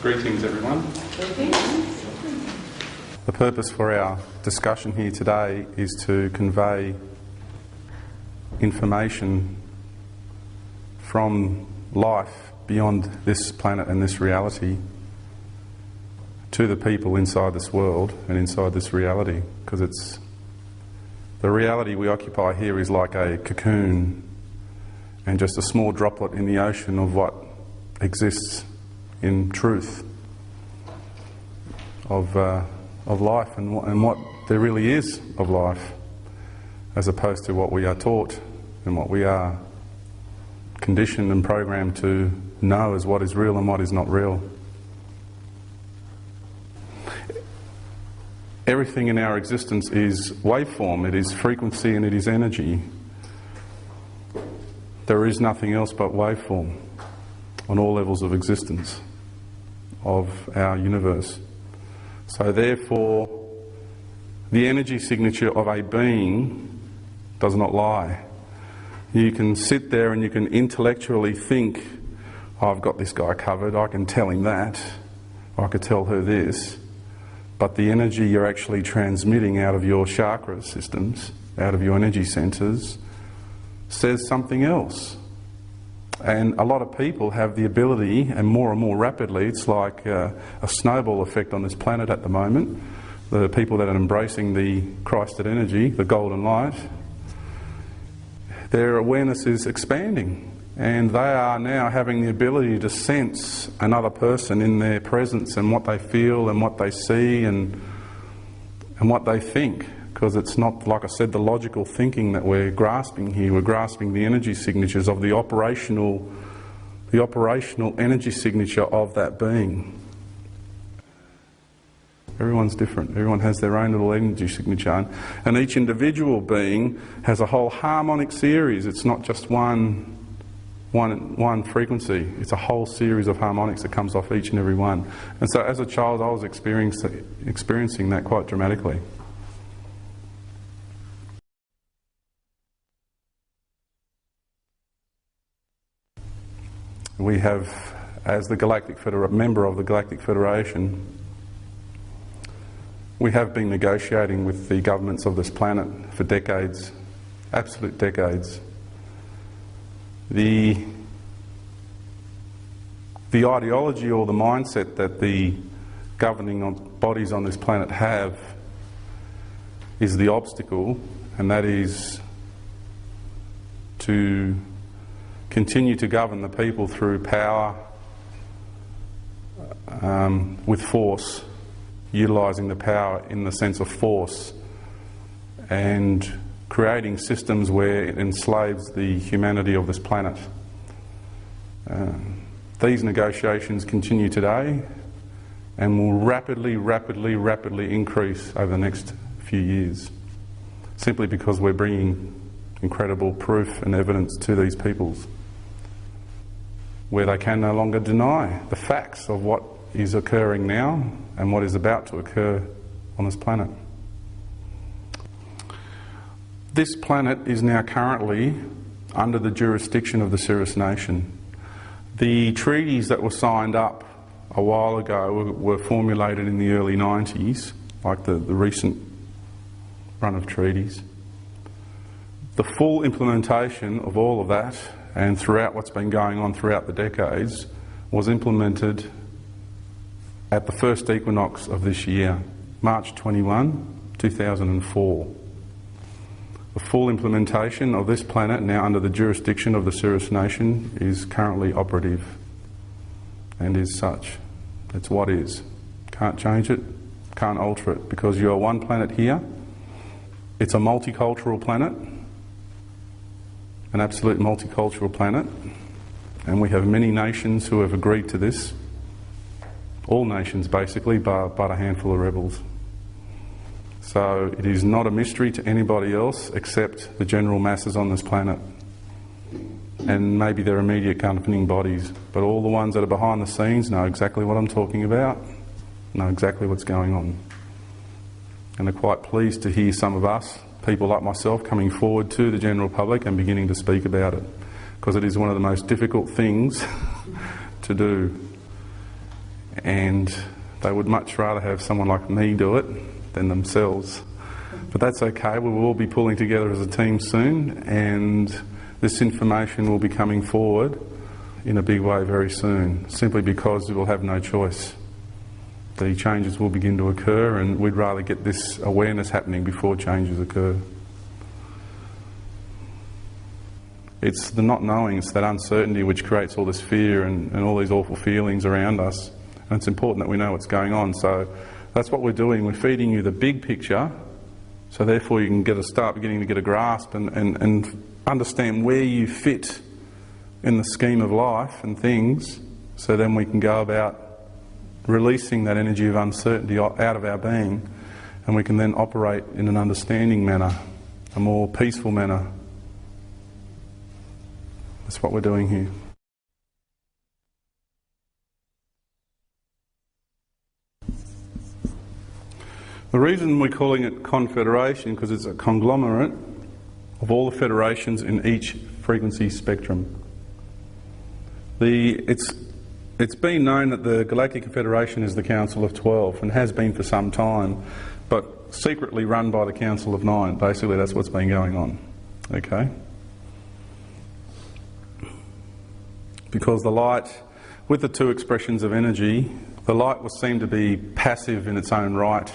Greetings, everyone. The purpose for our discussion here today is to convey information from life beyond this planet and this reality to the people inside this world and inside this reality, because it's the reality we occupy here is like a cocoon and just a small droplet in the ocean of what exists in truth of life and what there really is of life, as opposed to what we are taught and what we are conditioned and programmed to know as what is real and what is not real. Everything in our existence is waveform, it is frequency and it is energy. There is nothing else but waveform on all levels of existence of our universe. So therefore, the energy signature of a being does not lie. You can sit there and you can intellectually think, oh, I've got this guy covered, I can tell him that, I could tell her this, but the energy you're actually transmitting out of your chakra systems, out of your energy centres, says something else. And a lot of people have the ability, and more rapidly, it's like a snowball effect on this planet at the moment. The people that are embracing the Christed energy, the golden light, their awareness is expanding, and they are now having the ability to sense another person in their presence and what they feel and what they see and what they think. Because it's not, like I said, the logical thinking that we're grasping here. We're grasping the energy signatures of the operational energy signature of that being. Everyone's different. Everyone has their own little energy signature, and each individual being has a whole harmonic series. It's not just one frequency. It's a whole series of harmonics that comes off each and every one. And so, as a child, I was experiencing that quite dramatically. We have, as the member of the Galactic Federation, we have been negotiating with the governments of this planet for decades, absolute decades. The ideology or the mindset that the governing bodies on this planet have is the obstacle, and that is to continue to govern the people through power, with force, utilising the power in the sense of force, and creating systems where it enslaves the humanity of this planet. These negotiations continue today and will rapidly increase over the next few years, simply because we're bringing incredible proof and evidence to these peoples, where they can no longer deny the facts of what is occurring now and what is about to occur on this planet. This planet is now currently under the jurisdiction of the Cirrus Nation. The treaties that were signed up a while ago were formulated in the early 90s, like the recent run of treaties. The full implementation of all of that, and throughout what's been going on throughout the decades, was implemented at the first equinox of this year, March 21, 2004. The full implementation of this planet, now under the jurisdiction of the Cirrus Nation, is currently operative and is such. It's what is. Can't change it, can't alter it, because you are one planet here. It's a multicultural planet, an absolute multicultural planet, and we have many nations who have agreed to this. All nations basically, but a handful of rebels. So it is not a mystery to anybody else except the general masses on this planet, and maybe their immediate governing bodies, but all the ones that are behind the scenes know exactly what I'm talking about, know exactly what's going on, and are quite pleased to hear some of us, people like myself, coming forward to the general public and beginning to speak about it, because it is one of the most difficult things to do. and they would much rather have someone like me do it than themselves. But that's okay, we will all be pulling together as a team soon, and this information will be coming forward in a big way very soon, simply because we will have no choice. The changes will begin to occur, and we'd rather get this awareness happening before changes occur. It's the not knowing, it's that uncertainty which creates all this fear and all these awful feelings around us. And it's important that we know what's going on. So that's what we're doing. We're feeding you the big picture, so therefore you can start beginning to get a grasp and understand where you fit in the scheme of life and things, so then we can go about releasing that energy of uncertainty out of our being, and we can then operate in an understanding manner, a more peaceful manner. That's what we're doing here. The reason we're calling it Confederation, because it's a conglomerate of all the federations in each frequency spectrum. It's been known that the Galactic Confederation is the Council of 12 and has been for some time, but secretly run by the Council of 9. Basically that's what's been going on. Okay? Because the light, with the two expressions of energy, the light was seen to be passive in its own right,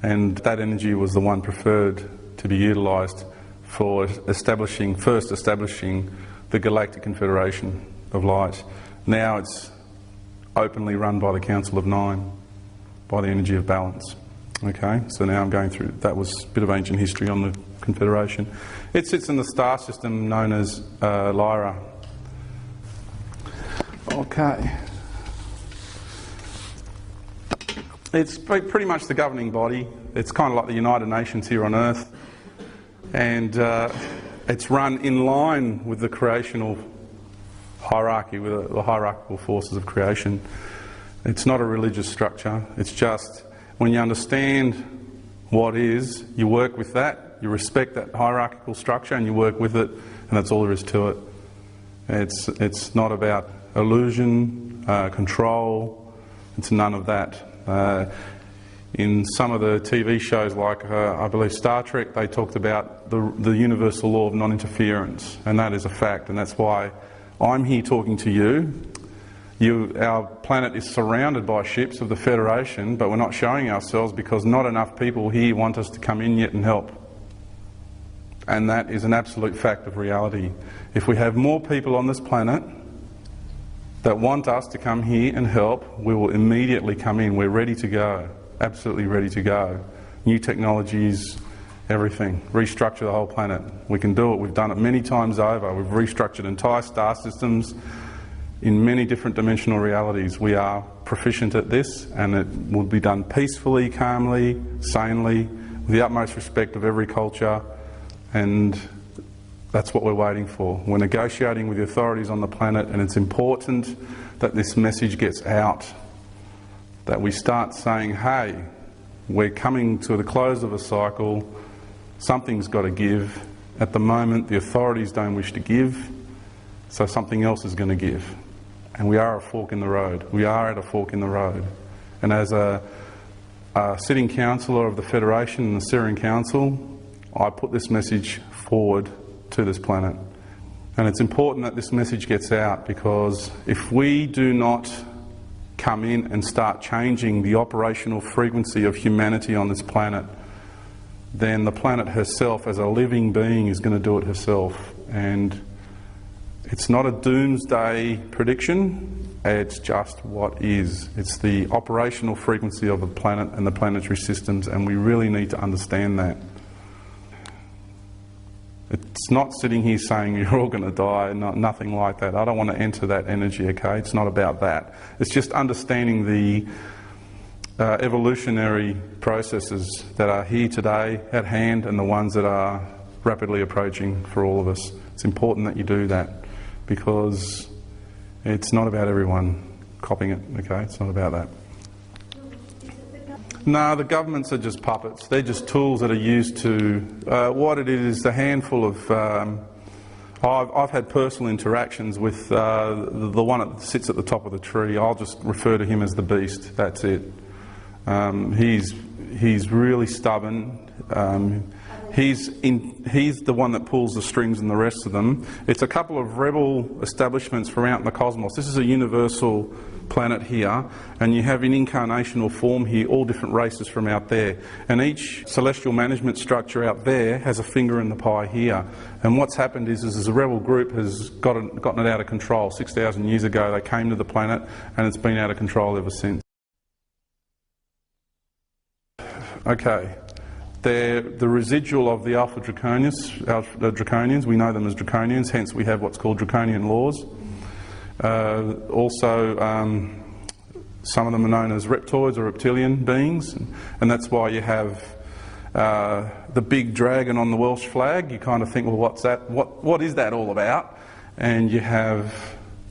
and that energy was the one preferred to be utilised for first establishing the Galactic Confederation of Light. Now it's openly run by the Council of 9, by the energy of balance. Okay, so now I'm going through, that was a bit of ancient history on the Confederation. It sits in the star system known as Lyra. Okay. It's pretty much the governing body. It's kind of like the United Nations here on Earth, and it's run in line with the creational hierarchy, with the hierarchical forces of creation. It's not a religious structure. It's just when you understand what is, you work with that, you respect that hierarchical structure and you work with it, and that's all there is to it. It's not about illusion, control, it's none of that. In some of the TV shows like I believe Star Trek, they talked about the universal law of non-interference, and that is a fact, and that's why I'm here talking to you. Our planet is surrounded by ships of the Federation, but we're not showing ourselves because not enough people here want us to come in yet and help. And that is an absolute fact of reality. If we have more people on this planet that want us to come here and help, we will immediately come in. We're ready to go, absolutely ready to go. New technologies, everything, restructure the whole planet. We can do it, we've done it many times over. We've restructured entire star systems in many different dimensional realities. We are proficient at this, and it will be done peacefully, calmly, sanely, with the utmost respect of every culture, and that's what we're waiting for. We're negotiating with the authorities on the planet, and it's important that this message gets out, that we start saying, hey, we're coming to the close of a cycle, something's got to give. At the moment, the authorities don't wish to give, so something else is going to give. And we are a fork in the road. We are at a fork in the road. And as a sitting councillor of the Federation and the Syrian Council, I put this message forward to this planet. And it's important that this message gets out, because if we do not come in and start changing the operational frequency of humanity on this planet, then the planet herself as a living being is going to do it herself. And it's not a doomsday prediction, it's just what is. It's the operational frequency of the planet and the planetary systems, and we really need to understand that. It's not sitting here saying you're all going to die, nothing like that. I don't want to enter that energy, okay? It's not about that. It's just understanding the evolutionary processes that are here today at hand and the ones that are rapidly approaching for all of us. It's important that you do that, because it's not about everyone copying it, okay? It's not about that. No, the governments are just puppets. They're just tools that are used to... what it is a handful I've had personal interactions with the one that sits at the top of the tree. I'll just refer to him as the beast. That's it. He's really stubborn. He's the one that pulls the strings and the rest of them. It's a couple of rebel establishments from out in the cosmos. This is a universal planet here, and you have in incarnational form here all different races from out there. And each celestial management structure out there has a finger in the pie here. And what's happened is the rebel group has gotten it out of control. 6,000 years ago they came to the planet, and it's been out of control ever since. Okay. They're the residual of the Alpha Draconians. We know them as Draconians, hence we have what's called Draconian laws. Also, some of them are known as reptoids or reptilian beings, and that's why you have the big dragon on the Welsh flag. You kind of think, well, what's that? What is that all about? And you have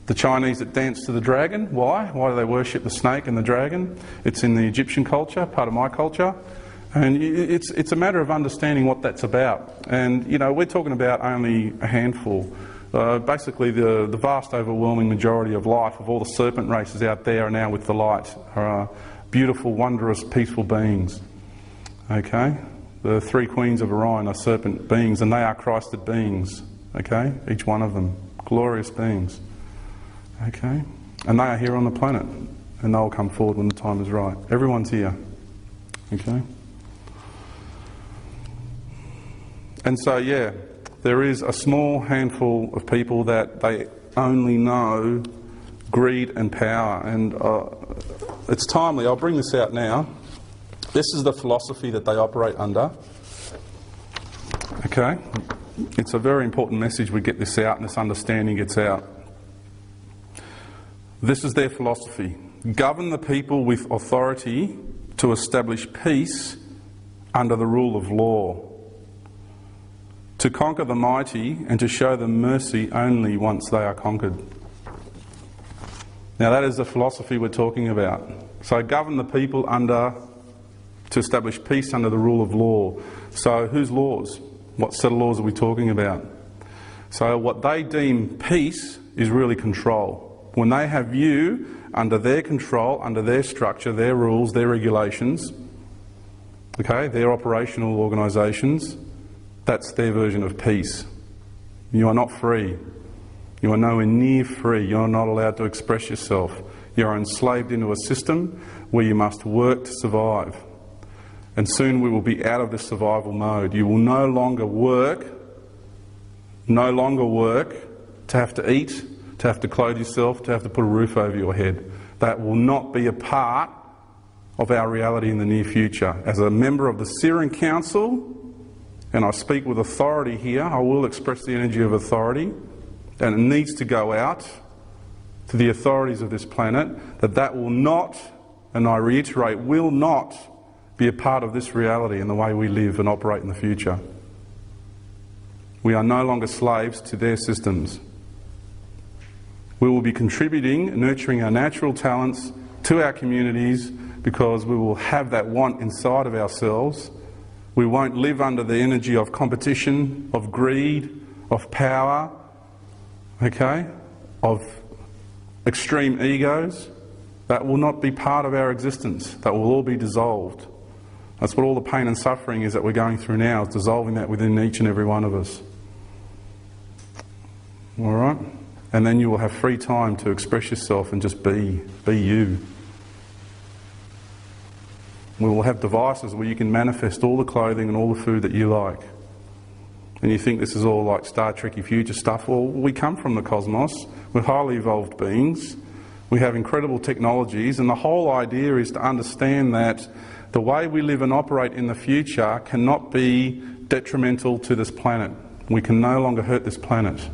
the Chinese that dance to the dragon. Why? Why do they worship the snake and the dragon? It's in the Egyptian culture, part of my culture. And it's a matter of understanding what that's about. And, you know, we're talking about only a handful. Basically, the vast overwhelming majority of life, of all the serpent races out there are now with the light, are beautiful, wondrous, peaceful beings. Okay? The three queens of Orion are serpent beings, and they are Christed beings. Okay? Each one of them. Glorious beings. Okay? And they are here on the planet. And they'll come forward when the time is right. Everyone's here. Okay? And so, yeah, there is a small handful of people that they only know greed and power. And it's timely. I'll bring this out now. This is the philosophy that they operate under. Okay? It's a very important message we get this out and this understanding gets out. This is their philosophy. Govern the people with authority to establish peace under the rule of law. To conquer the mighty and to show them mercy only once they are conquered. Now that is the philosophy we're talking about. So govern the people to establish peace under the rule of law. So whose laws? What set of laws are we talking about? So what they deem peace is really control. When they have you under their control, under their structure, their rules, their regulations, okay, their operational organisations, that's their version of peace. You are not free. You are nowhere near free. You are not allowed to express yourself. You are enslaved into a system where you must work to survive. And soon we will be out of this survival mode. You will no longer work to have to eat, to have to clothe yourself, to have to put a roof over your head. That will not be a part of our reality in the near future. As a member of the Syrian Council, and I speak with authority here, I will express the energy of authority, and it needs to go out to the authorities of this planet, that will not, and I reiterate, will not be a part of this reality and the way we live and operate in the future. We are no longer slaves to their systems. We will be contributing and nurturing our natural talents to our communities because we will have that want inside of ourselves. We won't live under the energy of competition, of greed, of power, okay, of extreme egos. That will not be part of our existence. That will all be dissolved. That's what all the pain and suffering is that we're going through now, is dissolving that within each and every one of us. All right? And then you will have free time to express yourself and just be you. We will have devices where you can manifest all the clothing and all the food that you like. And you think this is all like Star Trek-y future stuff. Well, we come from the cosmos. We're highly evolved beings. We have incredible technologies. And the whole idea is to understand that the way we live and operate in the future cannot be detrimental to this planet. We can no longer hurt this planet.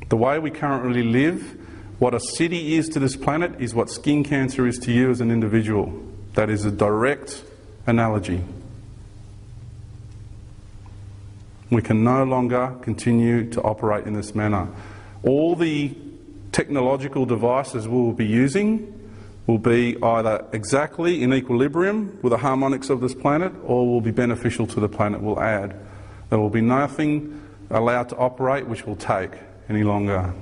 The way we currently live, what a city is to this planet is what skin cancer is to you as an individual. That is a direct analogy. We can no longer continue to operate in this manner. All the technological devices we will be using will be either exactly in equilibrium with the harmonics of this planet or will be beneficial to the planet, will add. There will be nothing allowed to operate which will take any longer.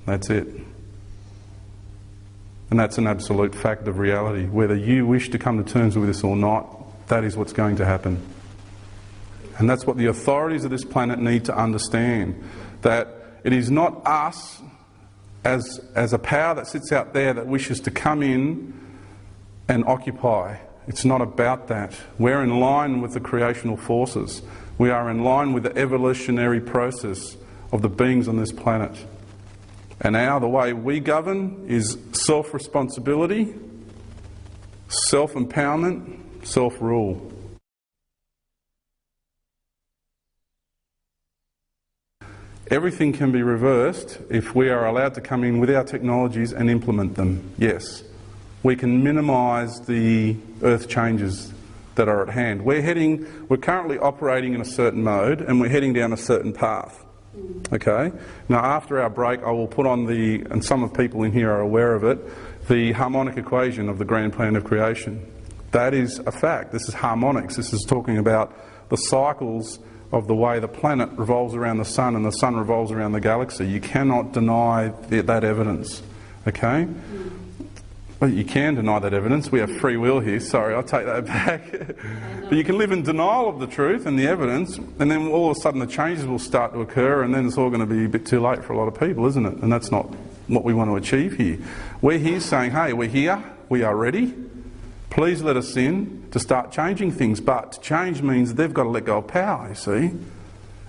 That's it. And that's an absolute fact of reality. Whether you wish to come to terms with this or not, that is what's going to happen. And that's what the authorities of this planet need to understand. That it is not us as a power that sits out there that wishes to come in and occupy. It's not about that. We're in line with the creational forces. We are in line with the evolutionary process of the beings on this planet. And now the way we govern is self-responsibility, self-empowerment, self-rule. Everything can be reversed if we are allowed to come in with our technologies and implement them, yes. We can minimise the earth changes that are at hand. We're currently operating in a certain mode and we're heading down a certain path. Okay? Now after our break I will put on and some of the people in here are aware of it, the harmonic equation of the grand plan of creation. That is a fact. This is harmonics. This is talking about the cycles of the way the planet revolves around the sun and the sun revolves around the galaxy. You cannot deny that evidence. Okay? Well, you can deny that evidence. We have free will here. Sorry, I'll take that back. But you can live in denial of the truth and the evidence, and then all of a sudden the changes will start to occur, and then it's all going to be a bit too late for a lot of people, isn't it? And that's not what we want to achieve here. We're here saying, hey, we're here, we are ready. Please let us in to start changing things. But to change means they've got to let go of power, you see.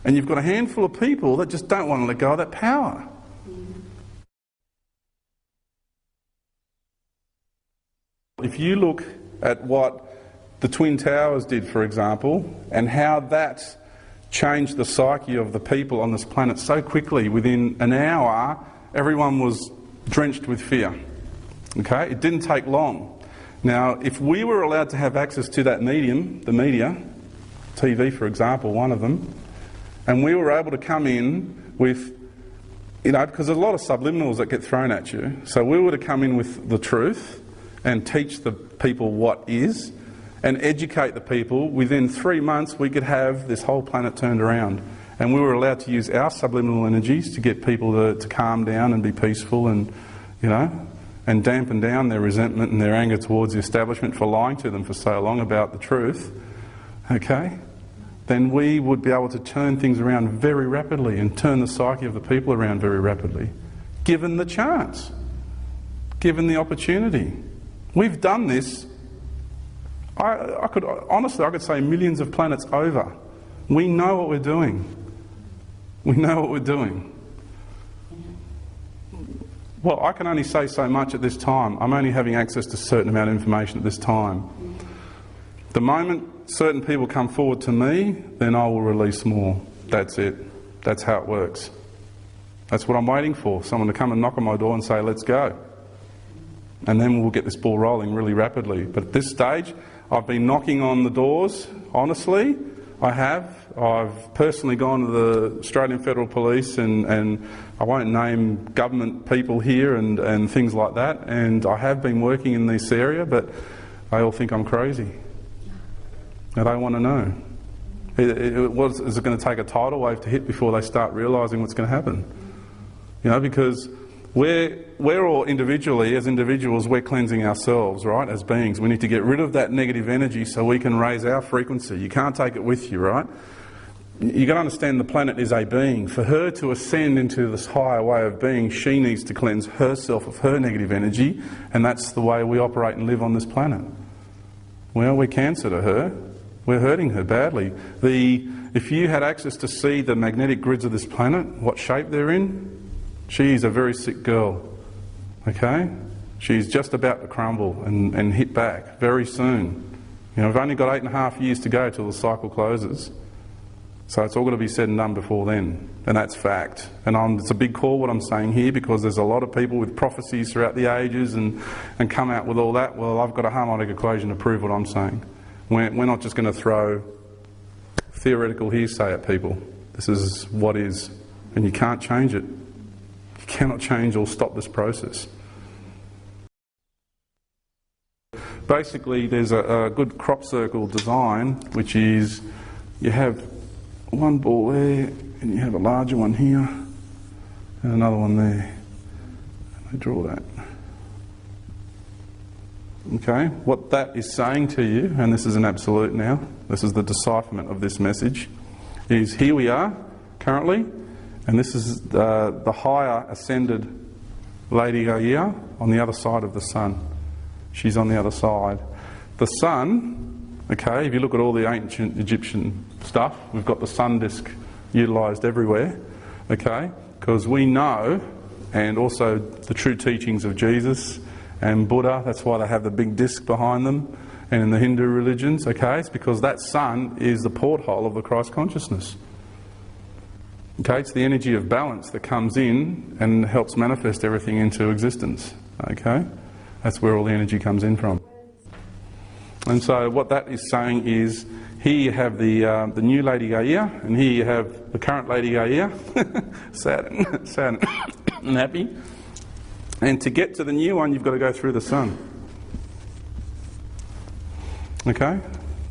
And you've got a handful of people that just don't want to let go of that power. If you look at what the Twin Towers did, for example, and how that changed the psyche of the people on this planet so quickly, within an hour, everyone was drenched with fear. Okay? It didn't take long. Now, if we were allowed to have access to that medium, the media, TV for example, one of them, and we were able to come in with, because there's a lot of subliminals that get thrown at you, so we were to come in with the truth, and teach the people what is, and educate the people, within 3 months we could have this whole planet turned around. And we were allowed to use our subliminal energies to get people to calm down and be peaceful and, and dampen down their resentment and their anger towards the establishment for lying to them for so long about the truth. Okay? Then we would be able to turn things around very rapidly and turn the psyche of the people around very rapidly, given the chance, given the opportunity. We've done this, I could say millions of planets over. We know what we're doing. We know what we're doing. Well, I can only say so much at this time. I'm only having access to a certain amount of information at this time. The moment certain people come forward to me, then I will release more. That's it. That's how it works. That's what I'm waiting for. Someone to come and knock on my door and say, let's go. And then we'll get this ball rolling really rapidly. But at this stage, I've been knocking on the doors, honestly. I have. I've personally gone to the Australian Federal Police and I won't name government people here and things like that. And I have been working in this area, but they all think I'm crazy. And they want to know. Is it going to take a tidal wave to hit before they start realising what's going to happen? Because we're all individually, as individuals, we're cleansing ourselves, right, as beings. We need to get rid of that negative energy so we can raise our frequency. You can't take it with you, right? You've got to understand the planet is a being. For her to ascend into this higher way of being, she needs to cleanse herself of her negative energy, and that's the way we operate and live on this planet. Well, we're cancer to her. We're hurting her badly. If you had access to see the magnetic grids of this planet, what shape they're in, she's a very sick girl, okay? She's just about to crumble and hit back very soon. We've only got 8.5 years to go till the cycle closes. So it's all got to be said and done before then, and that's fact. And it's a big call what I'm saying here, because there's a lot of people with prophecies throughout the ages and come out with all that. Well, I've got a harmonic equation to prove what I'm saying. We're not just going to throw theoretical hearsay at people. This is what is, and you can't change it. You cannot change or stop this process. Basically, there's a good crop circle design, which is you have one ball there, and you have a larger one here, and another one there. I draw that. Okay, what that is saying to you, and this is an absolute now, this is the decipherment of this message, is here we are currently, and this is the higher ascended Lady Gaia on the other side of the sun. She's on the other side. The sun, okay, if you look at all the ancient Egyptian stuff, we've got the sun disk utilised everywhere, okay, because we know, and also the true teachings of Jesus and Buddha, that's why they have the big disc behind them, and in the Hindu religions, okay, it's because that sun is the porthole of the Christ consciousness. Okay, it's the energy of balance that comes in and helps manifest everything into existence, okay? That's where all the energy comes in from. And so what that is saying is, here you have the new Lady Gaia, and here you have the current Lady Gaia, sad and happy. And to get to the new one, you've got to go through the sun. Okay?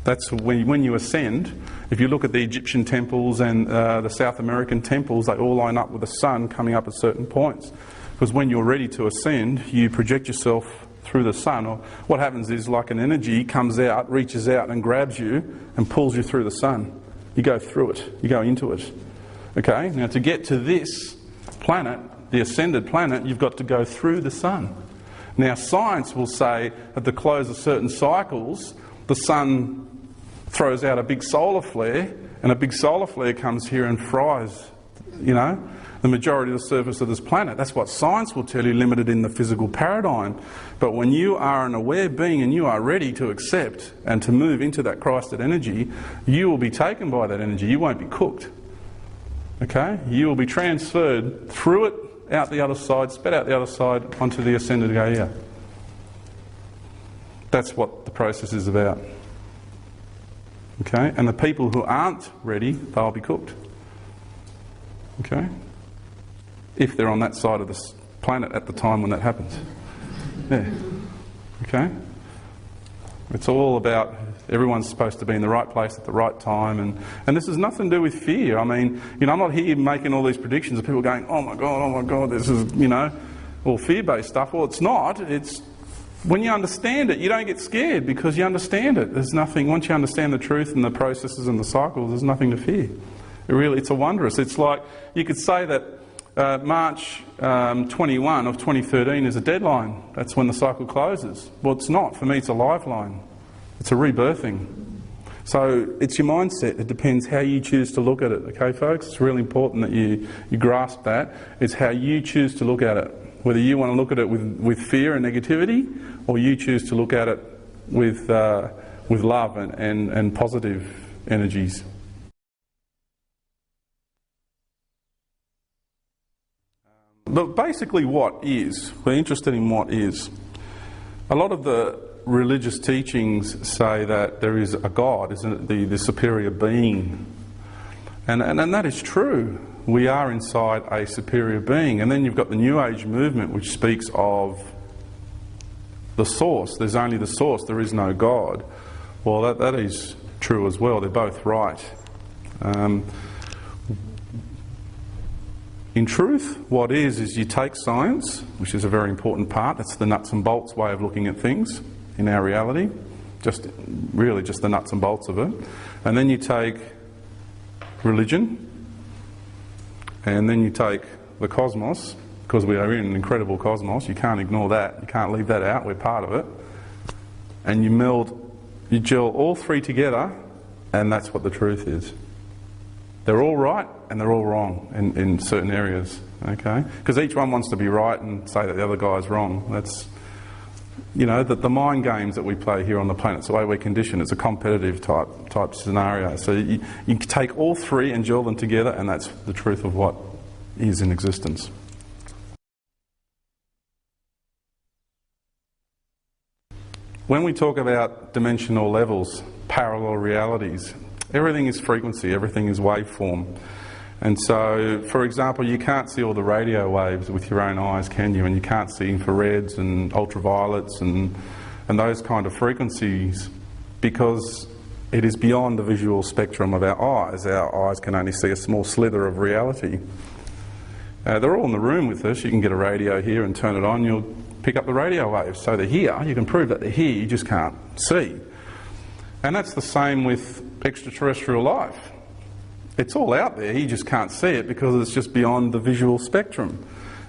That's when you ascend. If you look at the Egyptian temples and the South American temples, they all line up with the sun coming up at certain points. Because when you're ready to ascend, you project yourself through the sun. Or what happens is, like an energy comes out, reaches out and grabs you and pulls you through the sun. You go through it. You go into it. Okay? Now to get to this planet, the ascended planet, you've got to go through the sun. Now science will say at the close of certain cycles, the sun throws out a big solar flare, and a big solar flare comes here and fries, you know, the majority of the surface of this planet. That's what science will tell you, limited in the physical paradigm. But when you are an aware being and you are ready to accept and to move into that Christed energy, you will be taken by that energy. You won't be cooked. Okay? You will be transferred through it, out the other side, sped out the other side onto the ascended Gaia. That's what the process is about. Okay? And the people who aren't ready, they'll be cooked. Okay? If they're on that side of this planet at the time when that happens. Yeah. Okay? It's all about everyone's supposed to be in the right place at the right time, and this has nothing to do with fear. I mean, you know, I'm not here making all these predictions of people going, oh my God, this is, you know, all fear-based stuff. Well, it's not. It's when you understand it, you don't get scared because you understand it. There's nothing, once you understand the truth and the processes and the cycles, there's nothing to fear. It's a wondrous. It's like, you could say that March 21 of 2013 is a deadline. That's when the cycle closes. Well, it's not. For me, it's a lifeline. It's a rebirthing. So it's your mindset. It depends how you choose to look at it. Okay, folks? It's really important that you grasp that. It's how you choose to look at it. Whether you want to look at it with fear and negativity, or you choose to look at it with love and positive energies. But basically what is, we're interested in what is. A lot of the religious teachings say that there is a God, isn't it, the superior being. And that is true. We are inside a superior being. And then you've got the New Age movement, which speaks of the source. There's only the source, there is no God. Well, that is true as well. They're both right. In truth, what is you take science, which is a very important part. That's the nuts and bolts way of looking at things in our reality. Really just the nuts and bolts of it. And then you take religion, and then you take the cosmos, because we are in an incredible cosmos. You can't ignore that. You can't leave that out. We're part of it. And you gel all three together, and that's what the truth is. They're all right and they're all wrong in certain areas. Okay? Because each one wants to be right and say that the other guy's wrong. That's, you know, the mind games that we play here on the planet. It's the way we're conditioned. It's a competitive type scenario. So you take all three and gel them together, and that's the truth of what is in existence. When we talk about dimensional levels, parallel realities, everything is frequency, everything is waveform. And so, for example, you can't see all the radio waves with your own eyes, can you? And you can't see infrareds and ultraviolets and those kind of frequencies, because It is beyond the visual spectrum of our eyes. Our eyes can only see a small slither of reality. They're all in the room with us. You can get a radio here and turn it on, you'll pick up the radio waves. So they're here, you can prove that they're here, you just can't see. And that's the same with extraterrestrial life. It's all out there, you just can't see it because it's just beyond the visual spectrum.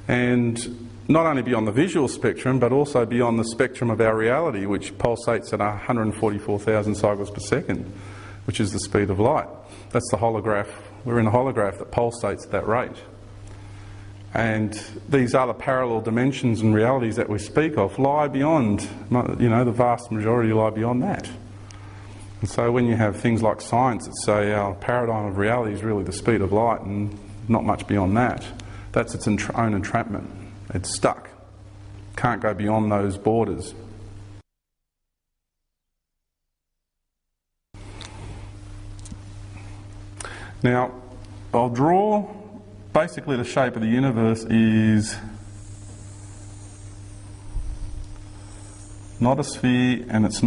And not only beyond the visual spectrum, but also beyond the spectrum of our reality, which pulsates at 144,000 cycles per second, which is the speed of light. That's the holograph. We're in a holograph that pulsates at that rate. And these other parallel dimensions and realities that we speak of lie beyond, the vast majority lie beyond that. And so when you have things like science that say our paradigm of reality is really the speed of light and not much beyond that, that's its own entrapment. It's stuck. Can't go beyond those borders. Now, I'll draw, basically the shape of the universe is not a sphere and it's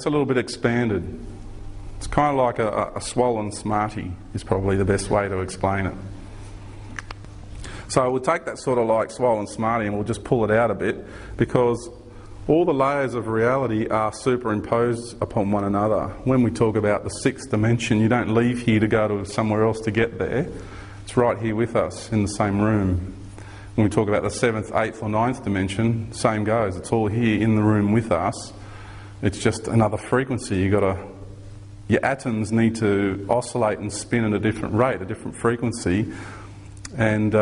a little bit expanded. It's kind of like a swollen Smartie is probably the best way to explain it. So we'll take that sort of like swollen Smartie and we'll just pull it out a bit, because all the layers of reality are superimposed upon one another. When we talk about the sixth dimension, you don't leave here to go to somewhere else to get there. It's right here with us in the same room. When we talk about the seventh, eighth or ninth dimension, same goes. It's all here in the room with us. It's just another frequency. Your atoms need to oscillate and spin at a different rate, a different frequency. And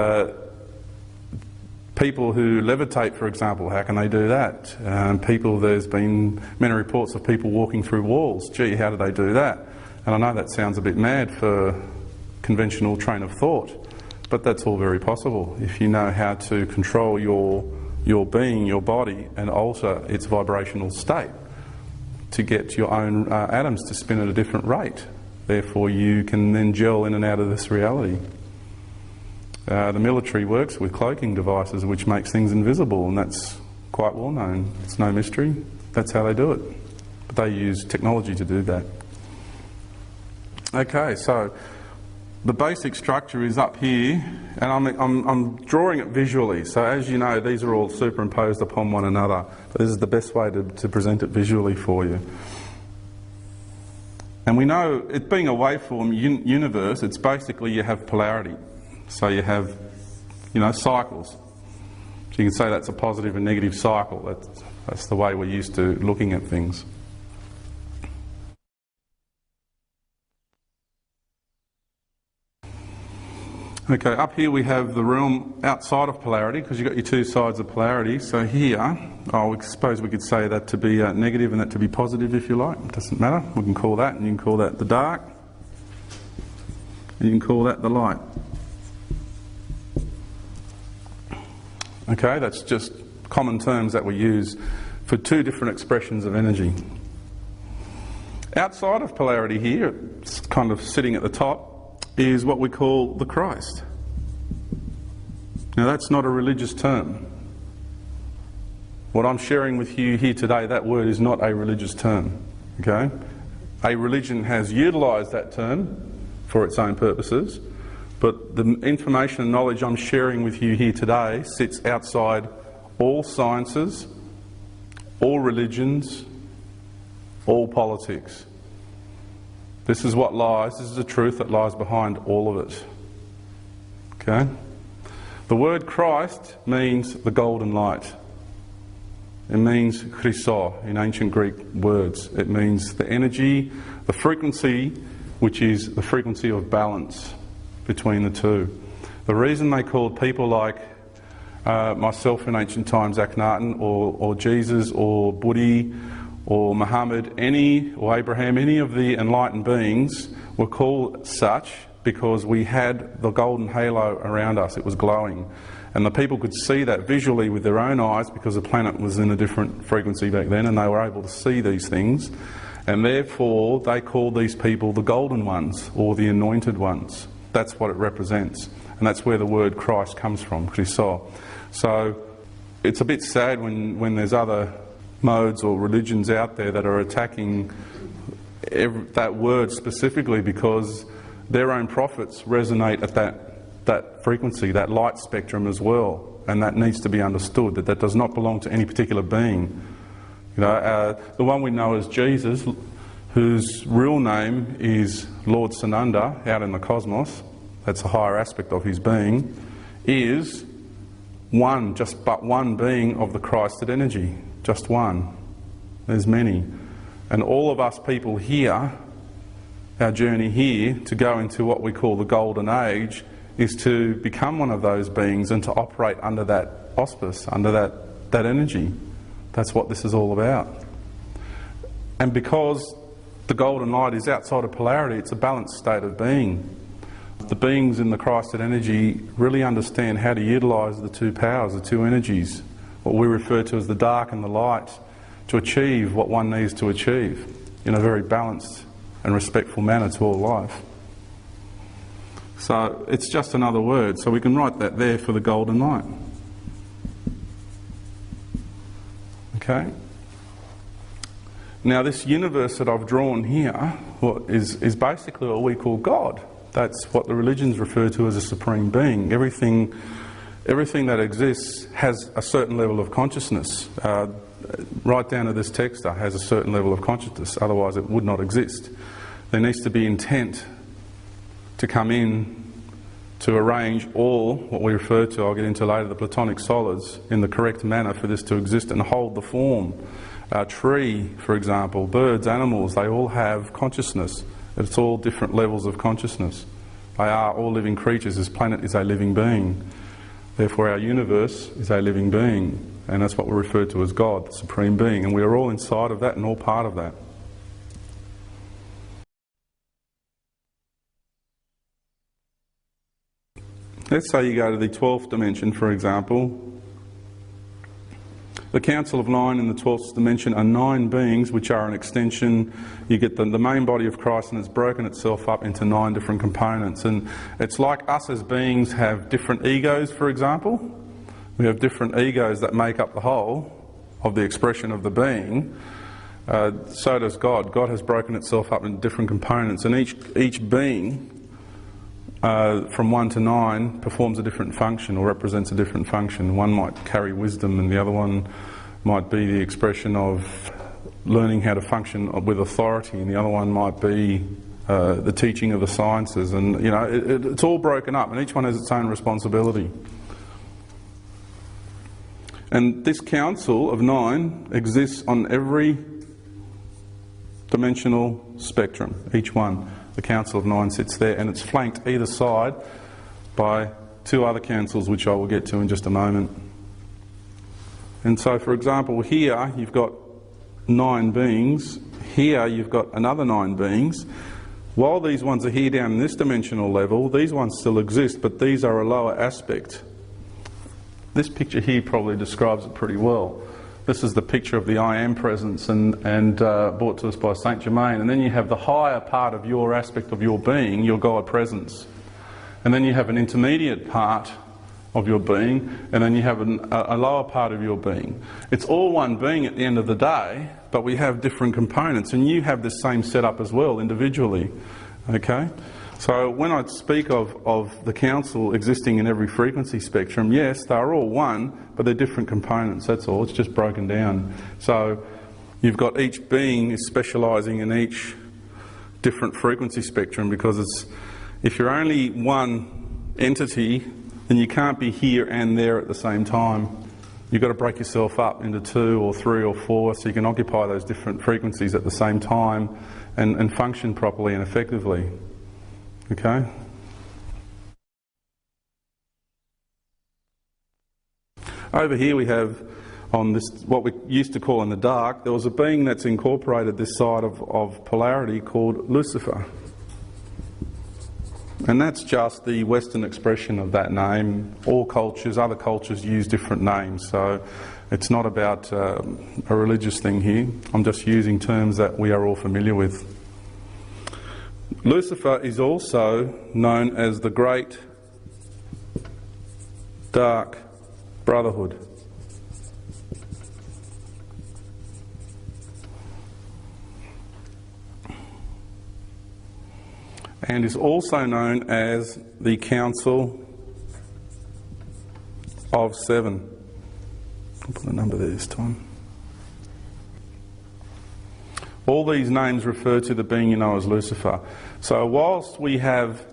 people who levitate, for example, how can they do that? There's been many reports of people walking through walls. Gee, how do they do that? And I know that sounds a bit mad for conventional train of thought, but that's all very possible if you know how to control your being, your body, and alter its vibrational state to get your own atoms to spin at a different rate. Therefore you can then gel in and out of this reality. The military works with cloaking devices which makes things invisible, and that's quite well known. It's no mystery. That's how they do it. But they use technology to do that. Okay, so the basic structure is up here, and I'm drawing it visually. So as you know, these are all superimposed upon one another. But this is the best way to present it visually for you. And we know, it being a waveform universe, it's basically you have polarity. So you have, cycles. So you can say that's a positive and negative cycle. That's the way we're used to looking at things. Okay, up here we have the realm outside of polarity, because you've got your two sides of polarity. So here, I suppose we could say that to be negative and that to be positive, if you like. It doesn't matter. We can call that, and you can call that the dark, and you can call that the light. Okay, that's just common terms that we use for two different expressions of energy. Outside of polarity here, it's kind of sitting at the top, is what we call the Christ. Now that's not a religious term. What I'm sharing with you here today, that word is not a religious term. Okay? A religion has utilised that term for its own purposes, but the information and knowledge I'm sharing with you here today sits outside all sciences, all religions, all politics. This is what lies, this is the truth that lies behind all of it. Okay? The word Christ means the golden light. It means Christos in ancient Greek words. It means the energy, the frequency, which is the frequency of balance between the two. The reason they called people like myself in ancient times Akhenaten, or Jesus, or Buddha, or Muhammad, or Abraham, any of the enlightened beings were called such because we had the golden halo around us. It was glowing. And the people could see that visually with their own eyes because the planet was in a different frequency back then, and they were able to see these things. And therefore they called these people the golden ones, or the anointed ones. That's what it represents. And that's where the word Christ comes from, Christos. So it's a bit sad when there's other modes or religions out there that are attacking that word specifically because their own prophets resonate at that frequency, that light spectrum as well, and that needs to be understood, that does not belong to any particular being. You know, the one we know as Jesus, whose real name is Lord Sananda out in the cosmos, that's a higher aspect of his being, is one, just but one being of the Christed energy, just one. There's many. And all of us people here, our journey here to go into what we call the golden age is to become one of those beings and to operate under that auspice, under that energy. That's what this is all about. And because the golden light is outside of polarity, it's a balanced state of being. The beings in the Christed energy really understand how to utilise the two powers, the two energies, what we refer to as the dark and the light, to achieve what one needs to achieve in a very balanced and respectful manner to all life. So it's just another word, so we can write that there for the golden light. Okay? Now this universe that I've drawn here is basically what we call God. That's what the religions refer to as a supreme being. Everything that exists has a certain level of consciousness. Right down to this texter has a certain level of consciousness, otherwise it would not exist. There needs to be intent to come in to arrange all what we refer to, I'll get into later, the Platonic solids in the correct manner for this to exist and hold the form. A tree, for example, birds, animals, they all have consciousness. It's all different levels of consciousness. They are all living creatures. This planet is a living being. Therefore our universe is a living being. And that's what we refer to as God, the Supreme Being. And we are all inside of that and all part of that. Let's say you go to the 12th dimension, for example. The Council of Nine in the 12th dimension are 9 beings which are an extension. You get the main body of Christ, and it's broken itself up into 9 different components. And it's like us as beings have different egos, for example. We have different egos that make up the whole of the expression of the being. So does God. God has broken itself up into different components, and each being from 1 to 9 performs a different function or represents a different function. One might carry wisdom and the other one might be the expression of learning how to function with authority, and the other one might be the teaching of the sciences. And you know, it's all broken up and each one has its own responsibility. And this Council of 9 exists on every dimensional spectrum, each one. The Council of 9 sits there, and it's flanked either side by 2 other councils which I will get to in just a moment. And so for example here you've got 9 beings, here you've got another 9 beings. While these ones are here down in this dimensional level, these ones still exist, but these are a lower aspect. This picture here probably describes it pretty well. This is the picture of the I Am presence and brought to us by Saint Germain. And then you have the higher part of your aspect of your being, your God presence. And then you have an intermediate part of your being, and then you have a lower part of your being. It's all one being at the end of the day, but we have different components, and you have the same setup as well individually. Okay? So when I speak of the Council existing in every frequency spectrum, yes, they're all one, but they're different components, that's all. It's just broken down. So you've got each being is specialising in each different frequency spectrum, because if you're only one entity, then you can't be here and there at the same time. You've got to break yourself up into 2 or 3 or 4 so you can occupy those different frequencies at the same time and function properly and effectively. Okay? Over here we have, on this, what we used to call in the dark, there was a being that's incorporated this side of polarity called Lucifer. And that's just the Western expression of that name. All cultures, other cultures use different names, so it's not about a religious thing here. I'm just using terms that we are all familiar with. Lucifer is also known as the Great Dark Brotherhood. and is also known as the Council of Seven. I'll put a number there this time. All these names refer to the being you know as Lucifer. So whilst we have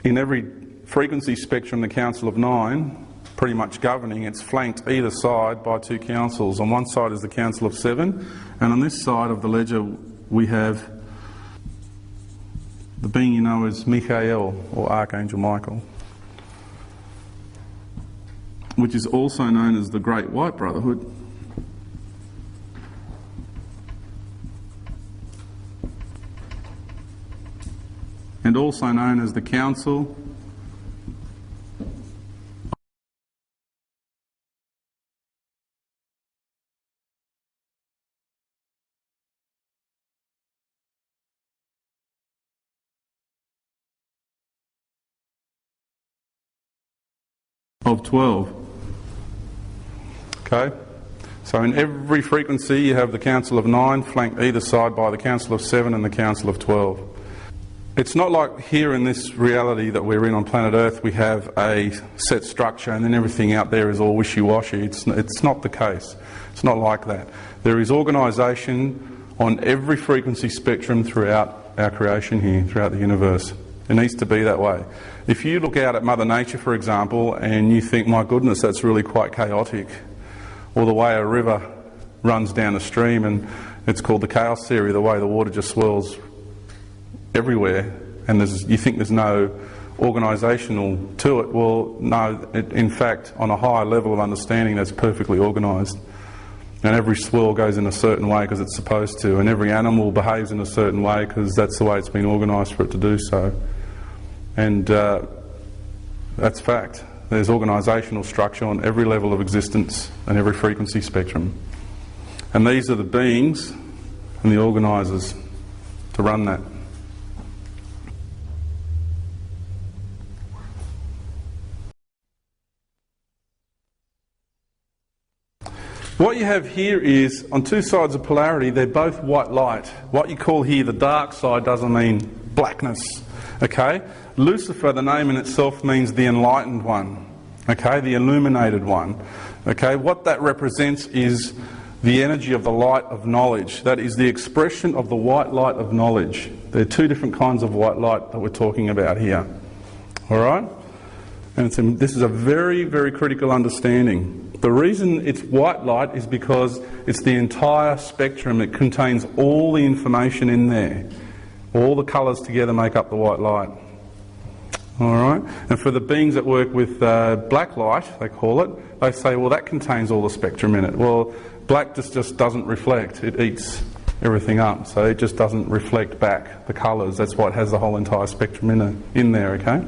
in every frequency spectrum the Council of Nine pretty much governing, it's flanked either side by two councils. On one side is the Council of Seven, and on this side of the ledger we have the being you know as Michael, or Archangel Michael, which is also known as the Great White Brotherhood. And also known as the Council of 12. Okay? So in every frequency you have the Council of Nine flanked either side by the Council of Seven and the Council of 12. It's not like here in this reality that we're in on planet Earth we have a set structure and then everything out there is all wishy-washy. It's not the case. It's not like that. There is organisation on every frequency spectrum throughout our creation here, throughout the universe. It needs to be that way. If you look out at Mother Nature, for example, and you think, my goodness, that's really quite chaotic, or the way a river runs down a stream, and it's called the chaos theory, the way the water just swirls everywhere, and you think there's no organisational to it. Well, no, in fact, on a higher level of understanding, that's perfectly organised. And every swirl goes in a certain way because it's supposed to, and every animal behaves in a certain way because that's the way it's been organised for it to do so. And that's fact. There's organisational structure on every level of existence and every frequency spectrum. And these are the beings and the organisers to run that. What you have here is, on two sides of polarity, they're both white light. What you call here the dark side doesn't mean blackness, okay? Lucifer, the name in itself, means the enlightened one, okay? The illuminated one, okay? What that represents is the energy of the light of knowledge. That is the expression of the white light of knowledge. There are two different kinds of white light that we're talking about here, all right? And this is a very, very critical understanding. The reason it's white light is because it's the entire spectrum. It contains all the information in there. All the colours together make up the white light. Alright? And for the beings that work with black light, they call it, they say, well, that contains all the spectrum in it. Well, black just doesn't reflect. It eats everything up. So it just doesn't reflect back the colours. That's why it has the whole entire spectrum in there, okay?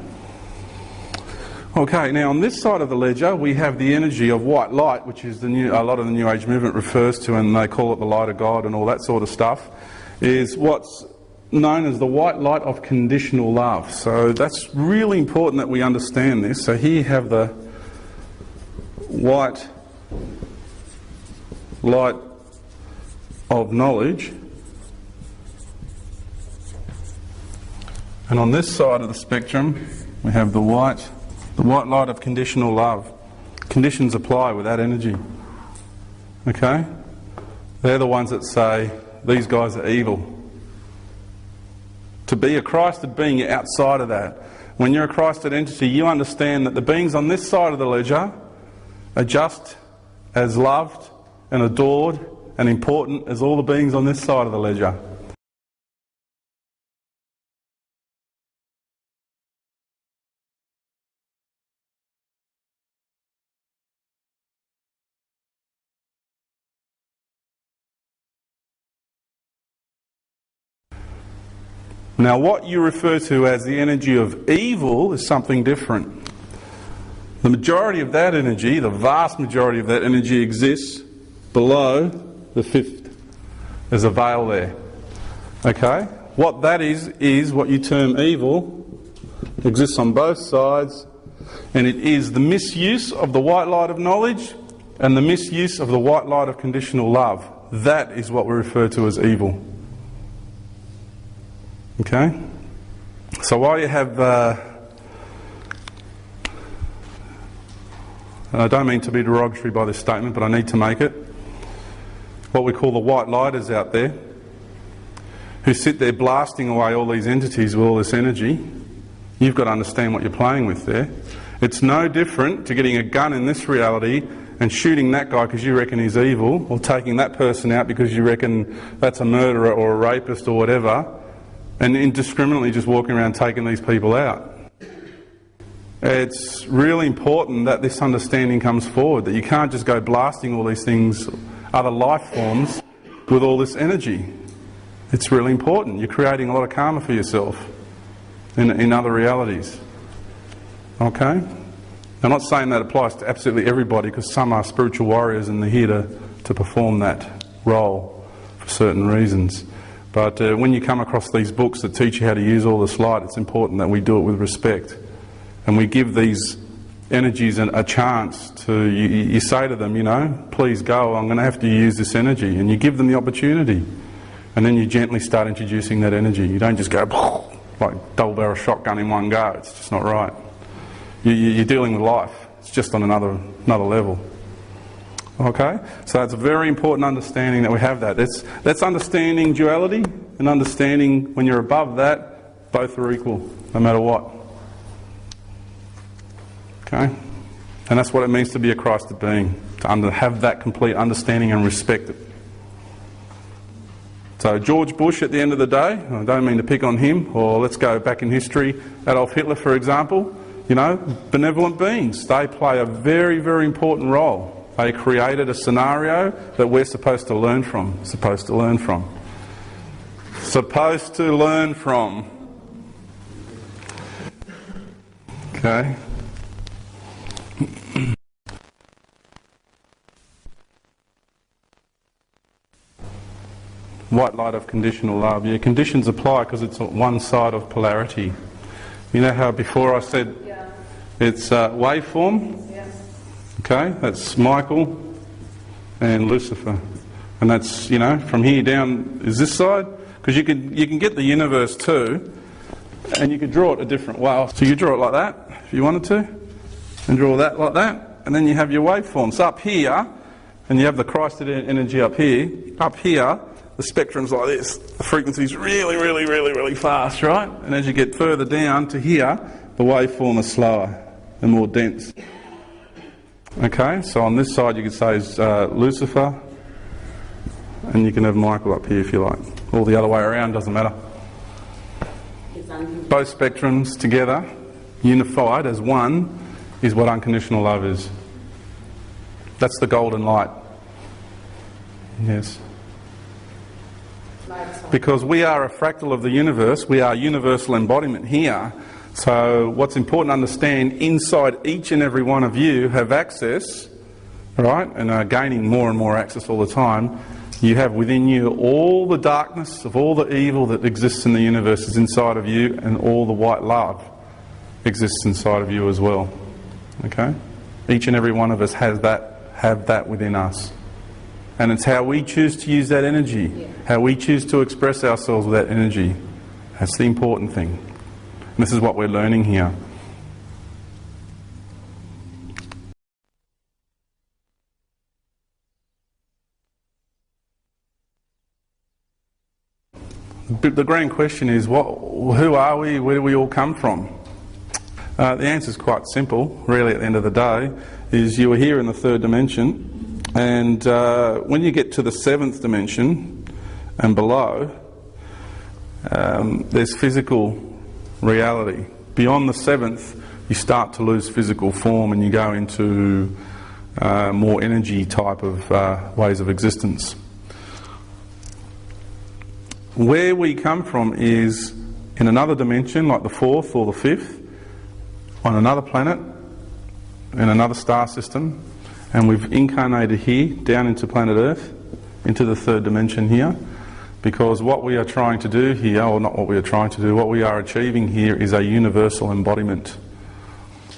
Okay, now on this side of the ledger we have the energy of white light, which is a lot of the New Age movement refers to, and they call it the light of God and all that sort of stuff, is what's known as the white light of conditional love. So that's really important that we understand this. So here you have the white light of knowledge, and on this side of the spectrum we have the white light of conditional love. Conditions apply with that energy. Okay? They're the ones that say, these guys are evil. To be a Christed being, you're outside of that. When you're a Christed entity, you understand that the beings on this side of the ledger are just as loved and adored and important as all the beings on this side of the ledger. Now what you refer to as the energy of evil is something different. The majority of that energy, the vast majority of that energy exists below the fifth. There's a veil there. Okay? What that is what you term evil. It exists on both sides, and it is the misuse of the white light of knowledge and the misuse of the white light of conditional love. That is what we refer to as evil. Okay? So while you have, and I don't mean to be derogatory by this statement, but I need to make it, what we call the white lighters out there, who sit there blasting away all these entities with all this energy, you've got to understand what you're playing with there. It's no different to getting a gun in this reality and shooting that guy because you reckon he's evil, or taking that person out because you reckon that's a murderer or a rapist or whatever, and indiscriminately just walking around taking these people out. It's really important that this understanding comes forward, that you can't just go blasting all these things, other life forms, with all this energy. It's really important. You're creating a lot of karma for yourself in other realities. Okay? I'm not saying that applies to absolutely everybody, because some are spiritual warriors and they're here to perform that role for certain reasons. But when you come across these books that teach you how to use all this light, it's important that we do it with respect. And we give these energies a chance to, you say to them, you know, please go, I'm going to have to use this energy. And you give them the opportunity. And then you gently start introducing that energy. You don't just go like double barrel shotgun in one go. It's just not right. You're dealing with life. It's just on another level. Okay? So that's a very important understanding that we have that. That's understanding duality, and understanding when you're above that, both are equal, no matter what. Okay? And that's what it means to be a Christed being, to have that complete understanding and respect it. So George Bush, at the end of the day, I don't mean to pick on him, or let's go back in history, Adolf Hitler, for example, you know, benevolent beings, they play a very, very important role. They created a scenario that we're supposed to learn from. Supposed to learn from. Okay. White light of conditional love. Yeah, conditions apply because it's one side of polarity. You know how before I said it's waveform? Yeah. Okay, that's Michael and Lucifer. And that's, you know, from here down is this side. Because you can get the universe too, and you could draw it a different way. So you draw it like that, if you wanted to, and draw that like that, and then you have your waveforms up here, and you have the Christed energy up here. Up here, the spectrum's like this. The frequency's really, really, really, really fast, right? And as you get further down to here, the waveform is slower and more dense. Okay, so on this side you could say is Lucifer, and you can have Michael up here if you like. Or the other way around, doesn't matter. Both spectrums together, unified as one, is what unconditional love is. That's the golden light. Yes. Because we are a fractal of the universe, we are universal embodiment here. So what's important to understand, inside each and every one of you have access, right, and are gaining more and more access all the time. You have within you all the darkness of all the evil that exists in the universe is inside of you, and all the white love exists inside of you as well. Okay? Each and every one of us have that within us. And it's how we choose to use that energy, how we choose to express ourselves with that energy. That's the important thing. And this is what we're learning here. The grand question is, who are we? Where do we all come from? The answer is quite simple, really, at the end of the day, is you are here in the third dimension, and when you get to the seventh dimension and below, there's physical reality. Beyond the seventh, you start to lose physical form and you go into more energy type of ways of existence. Where we come from is in another dimension, like the fourth or the fifth, on another planet, in another star system, and we've incarnated here, down into planet Earth, into the third dimension here, because what we are trying to do here, or not what we are trying to do, what we are achieving here is a universal embodiment,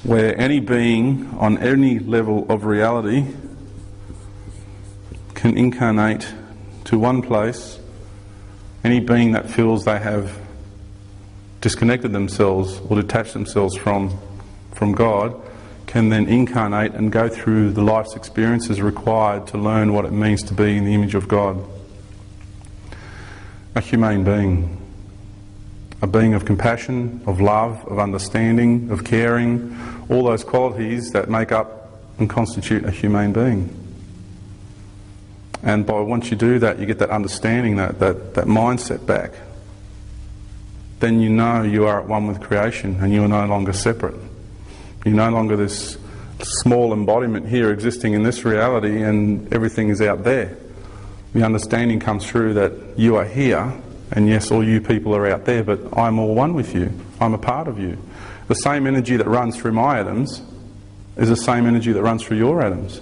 where any being on any level of reality can incarnate to one place. Any being that feels they have disconnected themselves or detached themselves from God can then incarnate and go through the life's experiences required to learn what it means to be in the image of God. A humane being. A being of compassion, of love, of understanding, of caring, all those qualities that make up and constitute a humane being. And once you do that, you get that understanding, that mindset back. Then you know you are at one with creation and you are no longer separate. You're no longer this small embodiment here existing in this reality and everything is out there. The understanding comes through that you are here, and yes, all you people are out there, but I'm all one with you. I'm a part of you. The same energy that runs through my atoms is the same energy that runs through your atoms.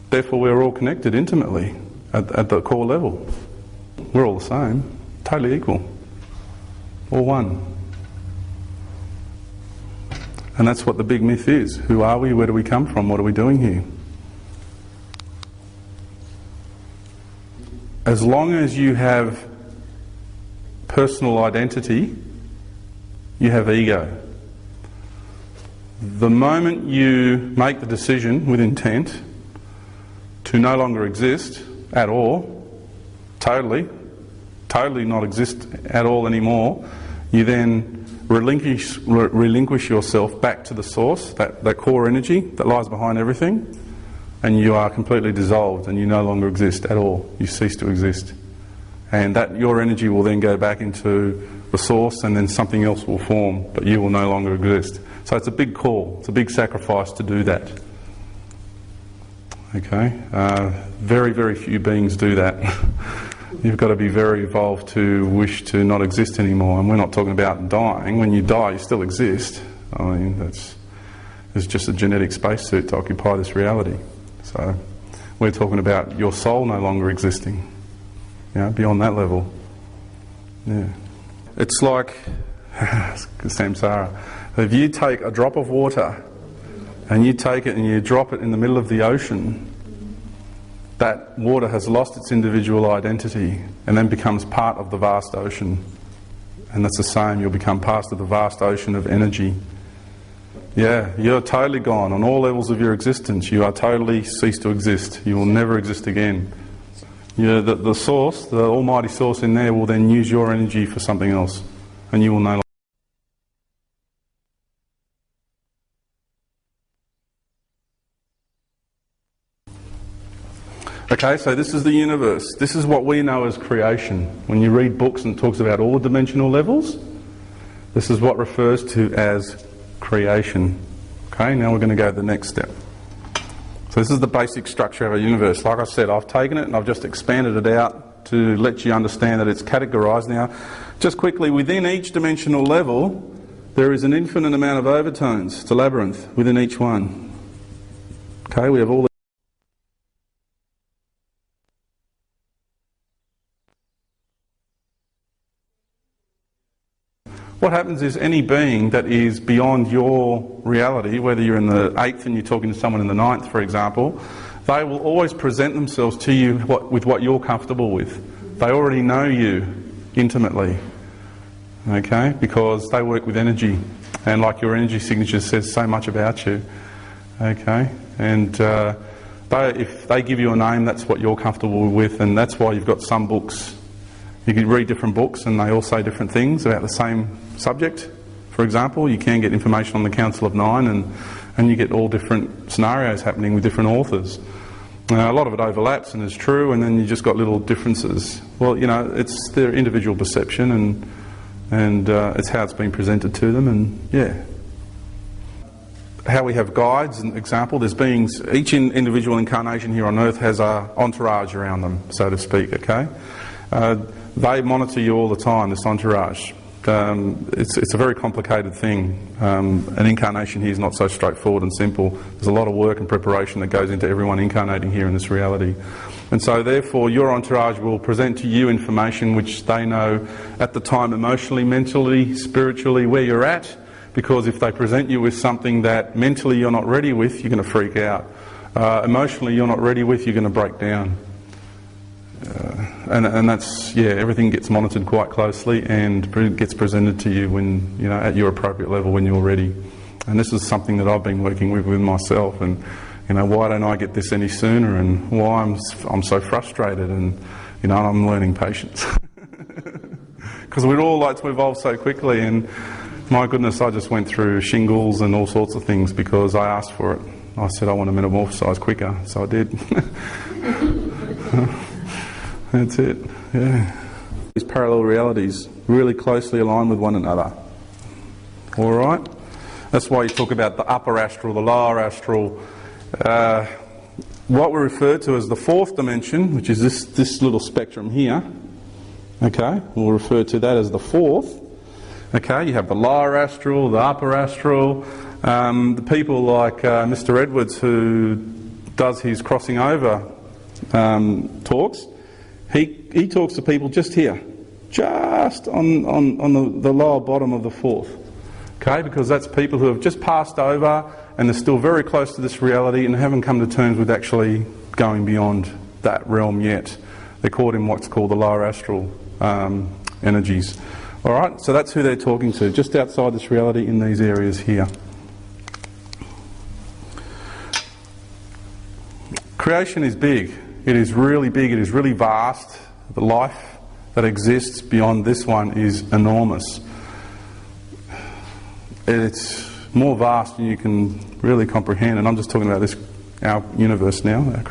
Therefore, we're all connected intimately at the core level. We're all the same, totally equal, all one. And that's what the big myth is. Who are we? Where do we come from? What are we doing here? As long as you have personal identity, you have ego. The moment you make the decision with intent to no longer exist at all, totally not exist at all anymore, you then relinquish yourself back to the source, that core energy that lies behind everything, and you are completely dissolved and you no longer exist at all. You cease to exist. And that your energy will then go back into the source, and then something else will form, but you will no longer exist. So it's a big call, it's a big sacrifice to do that. Okay? Very, very few beings do that. You've got to be very evolved to wish to not exist anymore. And we're not talking about dying. When you die, you still exist. I mean, there's just a genetic spacesuit to occupy this reality. So we're talking about your soul no longer existing, beyond that level. Yeah. It's like samsara. If you take a drop of water and you take it and you drop it in the middle of the ocean, that water has lost its individual identity and then becomes part of the vast ocean. And that's the same, you'll become part of the vast ocean of energy. Yeah, you're totally gone on all levels of your existence. You are totally ceased to exist. You will never exist again. The source, the almighty source in there will then use your energy for something else, and you will no longer. Okay, so this is the universe. This is what we know as creation. When you read books and it talks about all the dimensional levels, this is what refers to as creation. Okay, now we're going to go to the next step. So this is the basic structure of our universe. Like I said, I've taken it and I've just expanded it out to let you understand that it's categorised. Now, just quickly, within each dimensional level, there is an infinite amount of overtones. It's a labyrinth within each one. Okay, we have all What happens is any being that is beyond your reality, whether you're in the 8th and you're talking to someone in the 9th, for example, they will always present themselves to you with what you're comfortable with. They already know you intimately, okay, because they work with energy, and like your energy signature says so much about you, okay, and if they give you a name, that's what you're comfortable with, and that's why you've got some books. You can read different books and they all say different things about the same subject. For example, you can get information on the Council of Nine and you get all different scenarios happening with different authors. A lot of it overlaps and is true, and then you just got little differences. Well, it's their individual perception and it's how it's been presented to them, and yeah. How we have guides, an example, there's beings, each individual incarnation here on Earth has an entourage around them, so to speak, okay? They monitor you all the time, this entourage. It's a very complicated thing. An incarnation here is not so straightforward and simple. There's a lot of work and preparation that goes into everyone incarnating here in this reality. And so therefore your entourage will present to you information which they know at the time emotionally, mentally, spiritually, where you're at, because if they present you with something that mentally you're not ready with, you're going to freak out. Emotionally you're not ready with, you're going to break down. and that's, yeah, everything gets monitored quite closely and gets presented to you when, you know, at your appropriate level when you're ready. And this is something that I've been working with myself, and, you know, why don't I get this any sooner, and why I'm so frustrated, and, you know, I'm learning patience. Because we'd all like to evolve so quickly, and my goodness, I just went through shingles and all sorts of things because I asked for it. I said I want to metamorphose quicker, so I did. That's it, yeah. These parallel realities really closely align with one another. All right? That's why you talk about the upper astral, the lower astral. What we refer to as the fourth dimension, which is this little spectrum here, okay, we'll refer to that as the fourth. Okay, you have the lower astral, the upper astral. The people like Mr. Edwards, who does his crossing over talks, he talks to people just here, just on the lower bottom of the fourth. Okay, because that's people who have just passed over and they're still very close to this reality and haven't come to terms with actually going beyond that realm yet. They're caught in what's called the lower astral energies. Alright, so that's who they're talking to, just outside this reality in these areas here. Creation is big. It is really big. It is really vast. The life that exists beyond this one is enormous. It's more vast than you can really comprehend, and I'm just talking about this, our universe now.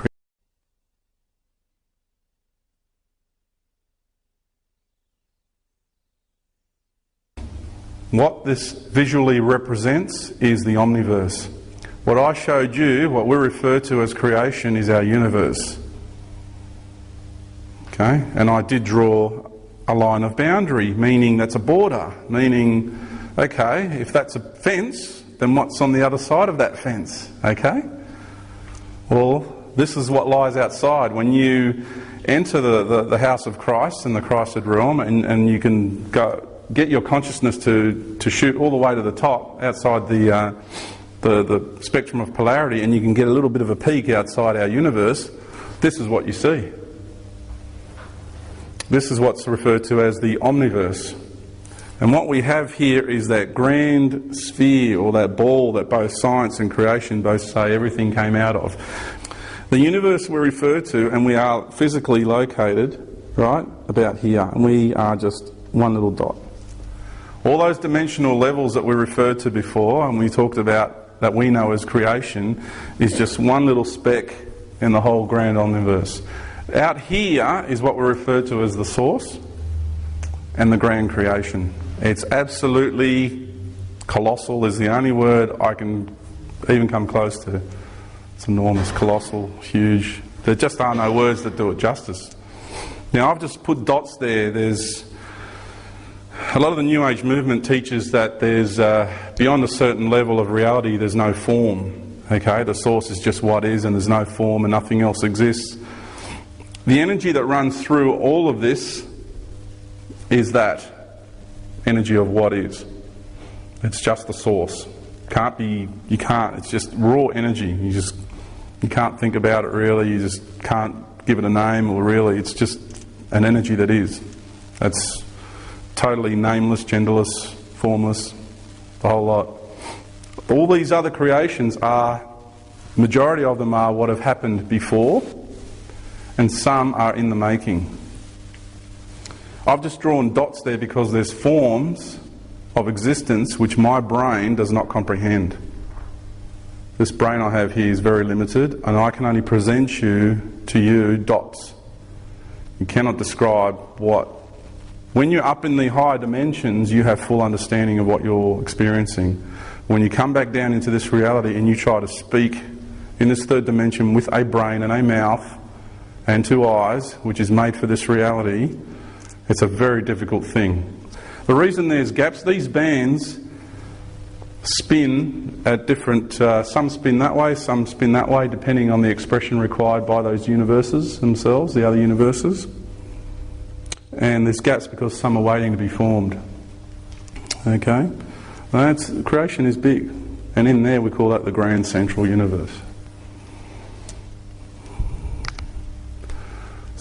What this visually represents is the omniverse. What I showed you, what we refer to as creation, is our universe. Okay, and I did draw a line of boundary, meaning that's a border, meaning, okay, if that's a fence, then what's on the other side of that fence? Okay? Well, this is what lies outside. When you enter the house of Christ and the Christed realm, and you can get your consciousness to shoot all the way to the top outside the spectrum of polarity, and you can get a little bit of a peek outside our universe, this is what you see. This is what's referred to as the omniverse. And what we have here is that grand sphere, or that ball that both science and creation both say everything came out of. The universe we refer to, and we are physically located, right, about here, and we are just one little dot. All those dimensional levels that we referred to before, and we talked about that we know as creation, is just one little speck in the whole grand omniverse. Out here is what we refer to as the source and the grand creation. It's absolutely colossal is the only word I can even come close to. It's enormous, colossal, huge. There just are no words that do it justice. Now I've just put dots there. There's a lot of the New Age movement teaches that there's beyond a certain level of reality there's no form. Okay, the source is just what is, and there's no form and nothing else exists. The energy that runs through all of this is that energy of what is. It's just the source. You can't, it's just raw energy. You can't think about it really, you just can't give it a name, or really, it's just an energy that is. That's totally nameless, genderless, formless, the whole lot. All these other creations majority of them are what have happened before, and some are in the making. I've just drawn dots there because there's forms of existence which my brain does not comprehend. This brain I have here is very limited, and I can only present to you dots. You cannot describe what. When you're up in the higher dimensions, you have full understanding of what you're experiencing. When you come back down into this reality and you try to speak in this third dimension with a brain and a mouth and two eyes, which is made for this reality, it's a very difficult thing. The reason there's gaps, these bands spin at different, some spin that way, some spin that way, depending on the expression required by those universes themselves, the other universes. And there's gaps because some are waiting to be formed. Okay? Creation is big. And in there we call that the grand central universe.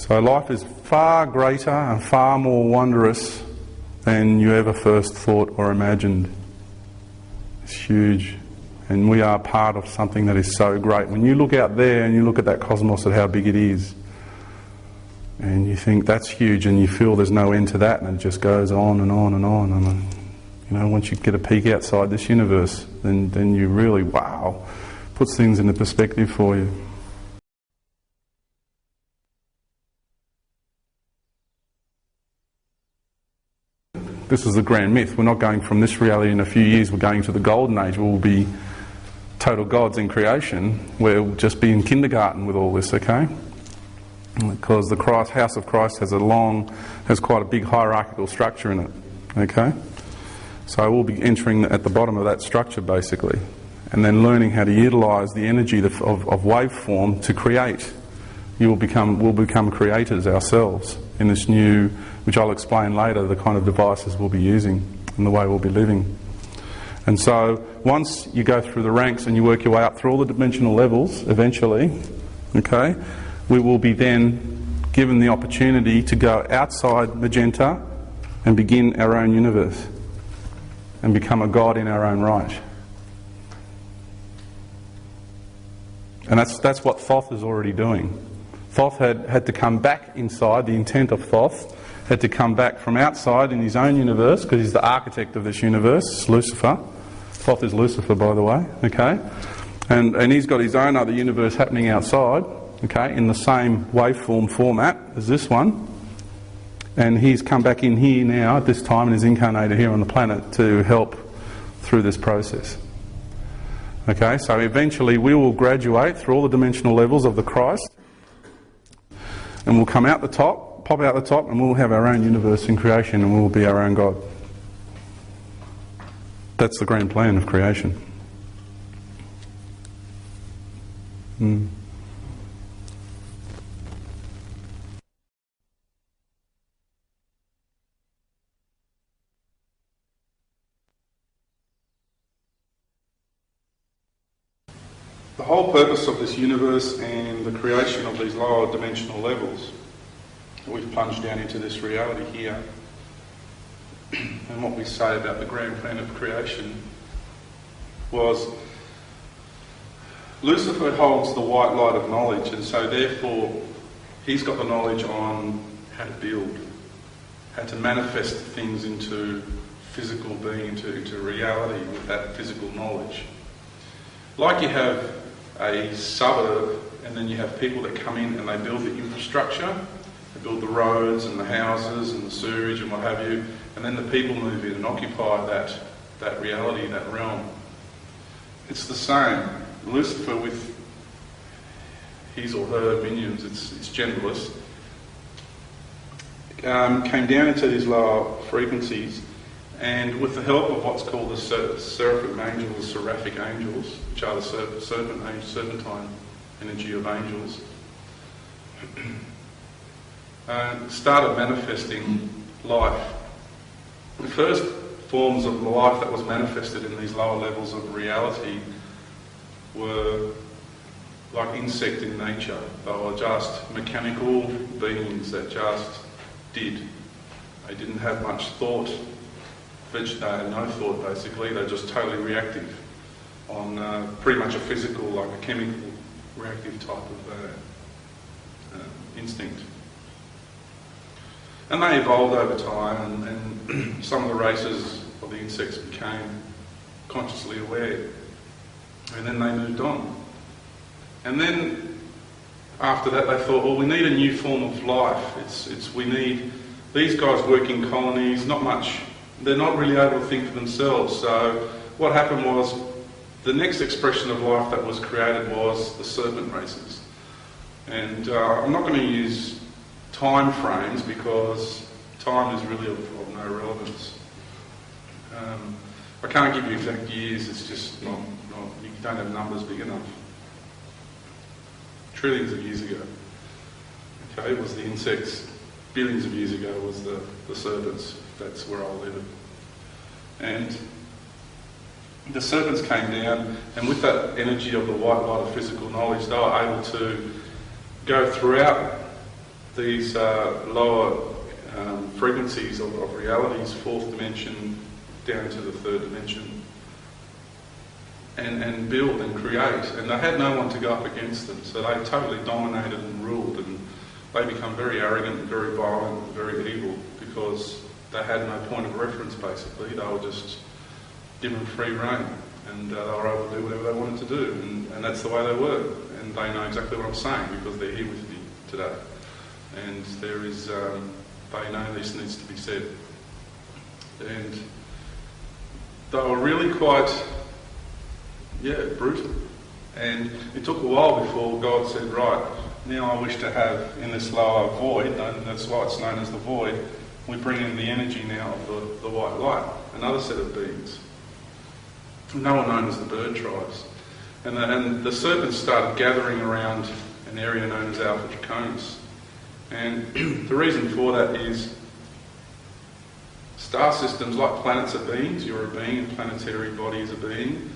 So life is far greater and far more wondrous than you ever first thought or imagined. It's huge. And we are part of something that is so great. When you look out there and you look at that cosmos, at how big it is, and you think that's huge, and you feel there's no end to that, and it just goes on and on and on. And you know, once you get a peek outside this universe, then you really, wow, puts things into perspective for you. This is the grand myth. We're not going from this reality in a few years, we're going to the golden age. We'll be total gods in creation. We'll just be in kindergarten with all this, okay? Because the House of Christ has quite a big hierarchical structure in it, okay? So we'll be entering at the bottom of that structure, basically, and then learning how to utilise the energy of waveform to create. We'll become creators ourselves in this new, which I'll explain later, the kind of devices we'll be using and the way we'll be living. And so once you go through the ranks and you work your way up through all the dimensional levels, eventually, okay, we will be then given the opportunity to go outside magenta and begin our own universe and become a god in our own right. And that's what Thoth is already doing. Thoth had to come back inside. The intent of Thoth had to come back from outside in his own universe, because he's the architect of this universe, Lucifer. Thoth is Lucifer, by the way, okay? And he's got his own other universe happening outside, okay, in the same waveform format as this one. And he's come back in here now at this time and is incarnated here on the planet to help through this process. Okay, so eventually we will graduate through all the dimensional levels of the Christ, and we'll come out the top, pop out the top, and we'll have our own universe in creation, and we'll be our own God. That's the grand plan of creation. The whole purpose of this universe and the creation of these lower dimensional levels, we've plunged down into this reality here, and what we say about the grand plan of creation was Lucifer holds the white light of knowledge, and so therefore he's got the knowledge on how to build, how to manifest things into physical being, into reality with that physical knowledge. Like you have a suburb, and then you have people that come in and they build the infrastructure, they build the roads and the houses and the sewerage and what have you, and then the people move in and occupy that reality, that realm. It's the same. Lucifer, with his or her minions, it's genderless, came down into these lower frequencies, and with the help of what's called the seraphim angels, seraphic angels, which are the serpentine energy of angels, started manifesting life. The first forms of life that was manifested in these lower levels of reality were like insect in nature. They were just mechanical beings that just did. They didn't have much thought. They had no thought, basically. They're just totally reactive on pretty much a physical, like a chemical reactive type of instinct. And they evolved over time, and some of the races of the insects became consciously aware, and then they moved on. And then after that they thought, well, we need a new form of life. We need these guys work in colonies, not much. They're not really able to think for themselves. So what happened was the next expression of life that was created was the serpent races. And I'm not going to use time frames because time is really of no relevance. I can't give you exact years, it's just not, you don't have numbers big enough. Trillions of years ago, okay, it was the insects. Billions of years ago was the serpents. That's where I live. And the serpents came down, and with that energy of the white light of physical knowledge, they were able to go throughout these lower frequencies of realities, fourth dimension down to the third dimension, and build and create. And they had no one to go up against them, so they totally dominated and ruled, and they become very arrogant and very violent and very evil because they had no point of reference basically. They were just given free rein, and they were able to do whatever they wanted to do, and that's the way they were. And they know exactly what I'm saying because they're here with me today. And there is, they know this needs to be said. And they were really quite, brutal. And it took a while before God said, right, now I wish to have in this lower void, and that's why it's known as the void, we bring in the energy now of the white light, another set of beings. No one known as the bird tribes. And the serpents started gathering around an area known as Alpha Draconis. And the reason for that is star systems, like planets are beings, you're a being, a planetary body is a being,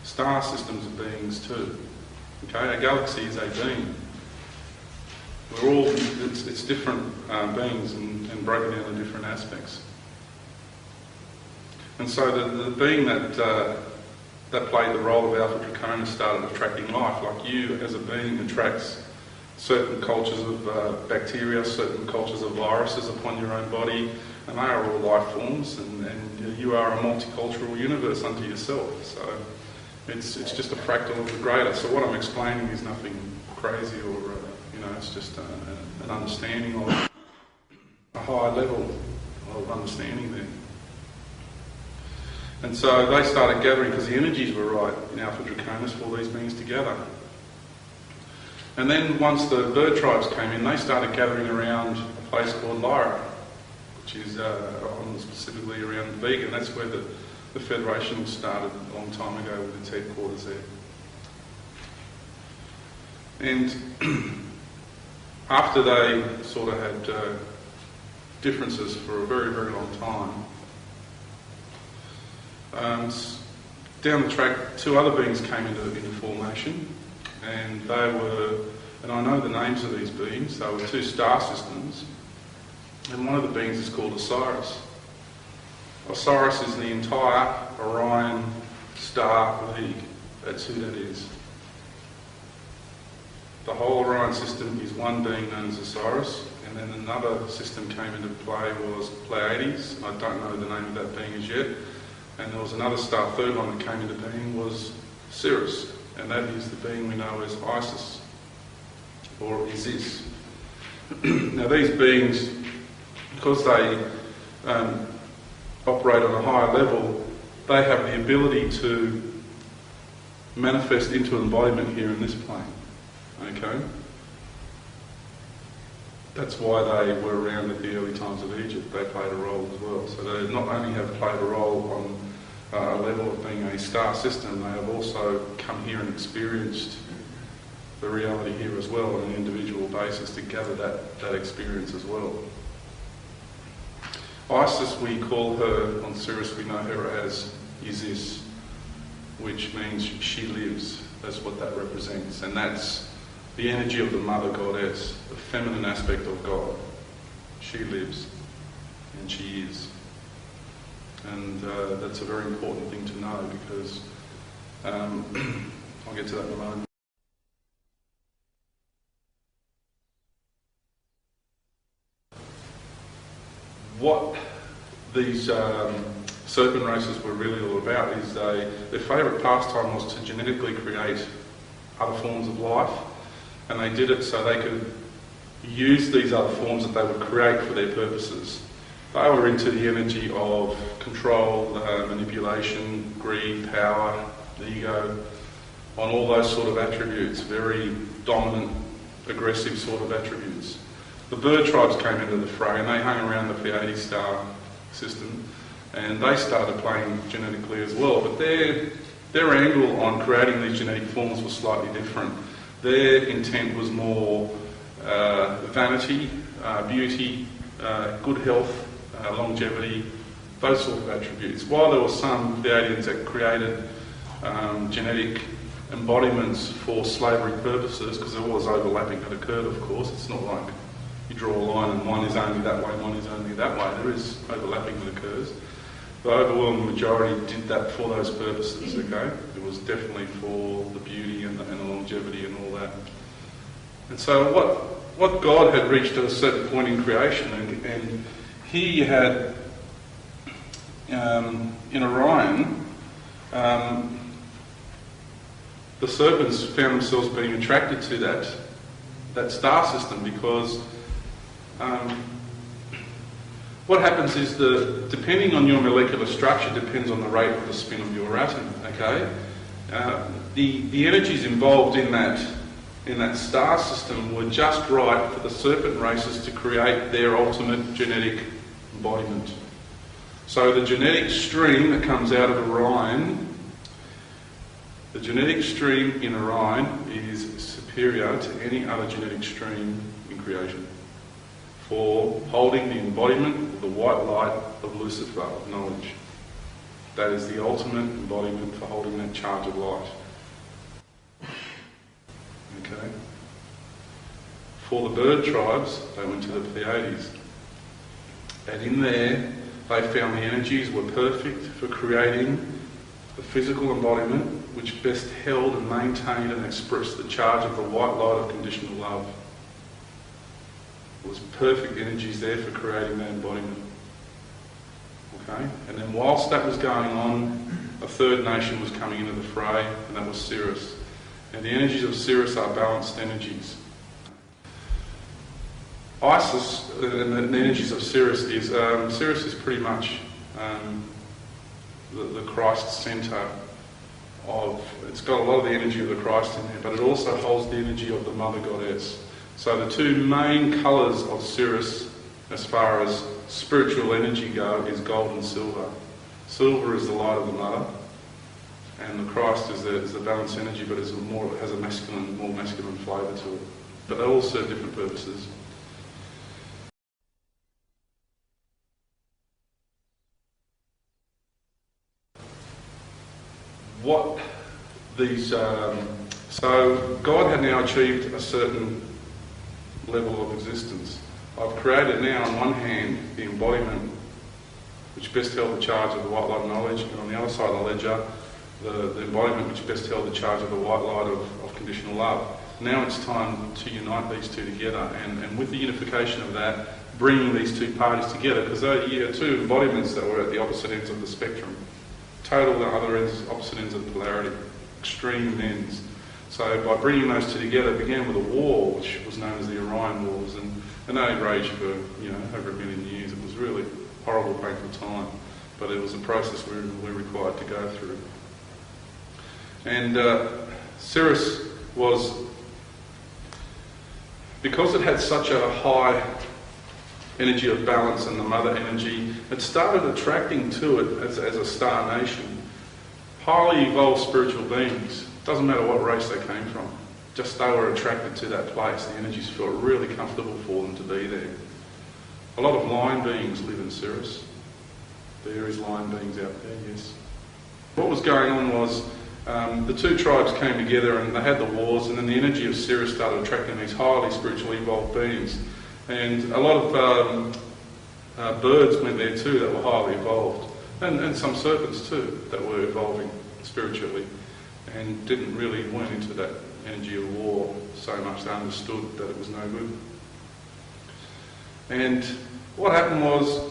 star systems are beings too. Okay, a galaxy is a being. We're all, it's different beings and broken down in different aspects. And so the being that played the role of Alpha Draconis started attracting life, like you as a being attracts certain cultures of bacteria, certain cultures of viruses upon your own body, and they are all life forms, and you are a multicultural universe unto yourself. So it's just a fractal of the greater. So what I'm explaining is nothing crazy or it's just an understanding of a higher level of understanding there. And so they started gathering because the energies were right in Alpha Draconis for all these beings together. And then once the bird tribes came in, they started gathering around a place called Lyra, which is specifically around Vegan. That's where the Federation started a long time ago with its headquarters there. And after they sort of had differences for a very, very long time, down the track, two other beings came into formation, and they were, and I know the names of these beings, they were two star systems, and one of the beings is called Osiris. Osiris is the entire Orion star league. That's who that is. The whole Orion system is one being known as Osiris, and then another system came into play was Pleiades. I don't know the name of that being as yet. And there was another star, third one that came into being was Sirius, and that is the being we know as Isis, or Isis. Now these beings, because they operate on a higher level, they have the ability to manifest into embodiment here in this plane. Okay? That's why they were around at the early times of Egypt. They played a role as well. So they not only have played a role on a level of being a star system, they have also come here and experienced the reality here as well on an individual basis to gather that experience as well. Isis, we call her, on Sirius we know her as Isis, which means she lives. That's what that represents. And that's the energy of the Mother Goddess, the feminine aspect of God. She lives, and she is. And that's a very important thing to know because, I'll get to that in a moment. What these serpent races were really all about is their favourite pastime was to genetically create other forms of life. And they did it so they could use these other forms that they would create for their purposes. They were into the energy of control, manipulation, greed, power, ego, on all those sort of attributes, very dominant, aggressive sort of attributes. The bird tribes came into the fray and they hung around the Pleiades star system and they started playing genetically as well. But their angle on creating these genetic forms was slightly different. Their intent was more vanity, beauty, good health, longevity, those sort of attributes. While there were some Pleiadians that created genetic embodiments for slavery purposes, because there was overlapping that occurred, of course. It's not like, you draw a line and one is only that way and one is only that way. There is overlapping that occurs. The overwhelming majority did that for those purposes, okay? It was definitely for the beauty and the longevity and all that. And so what God had reached at a certain point in creation, and he had, in Orion, the serpents found themselves being attracted to that star system because what happens is depending on your molecular structure depends on the rate of the spin of your atom, okay? The energies involved in that star system were just right for the serpent races to create their ultimate genetic embodiment. So the genetic stream that comes out of Orion, the genetic stream in Orion is superior to any other genetic stream in creation for holding the embodiment of the white light of Lucifer, of knowledge. That is the ultimate embodiment for holding that charge of light. Okay. For the bird tribes, they went to the Pleiades. And in there, they found the energies were perfect for creating the physical embodiment which best held and maintained and expressed the charge of the white light of conditional love. There was perfect energies there for creating that embodiment. Okay? And then whilst that was going on, a third nation was coming into the fray, and that was Sirius. And the energies of Sirius are balanced energies. Isis, and the energies of Sirius is pretty much the Christ centre of, it's got a lot of the energy of the Christ in there, but it also holds the energy of the Mother Goddess. So the two main colours of Sirius, as far as spiritual energy go, is gold and silver. Silver is the light of the Mother, and the Christ is the balanced energy, but it has a more masculine flavour to it. But they all serve different purposes. So God had now achieved a certain level of existence. I've created now on one hand the embodiment which best held the charge of the white light of knowledge, and on the other side of the ledger the embodiment which best held the charge of the white light of conditional love. Now it's time to unite these two together, and with the unification of that, bringing these two parties together, because they are two embodiments that were at the opposite ends of the spectrum. Total the other ends, opposite ends of the polarity, extreme ends. So by bringing those two together, it began with a war, which was known as the Orion Wars, and they raged for over 1 million years. It was really horrible, painful time, but it was a process we're required to go through. And Sirius was, because it had such a high energy of balance and the mother energy, it started attracting to it as a star nation highly evolved spiritual beings. Doesn't matter what race they came from, just they were attracted to that place. The energies felt really comfortable for them to be there. A lot of lion beings live in Sirius. There is lion beings out there, yes. What was going on was the two tribes came together and they had the wars, and then the energy of Sirius started attracting these highly spiritually evolved beings. And a lot of birds went there too that were highly evolved, and some serpents too that were evolving spiritually and weren't into that energy of war so much. They understood that it was no good. And what happened was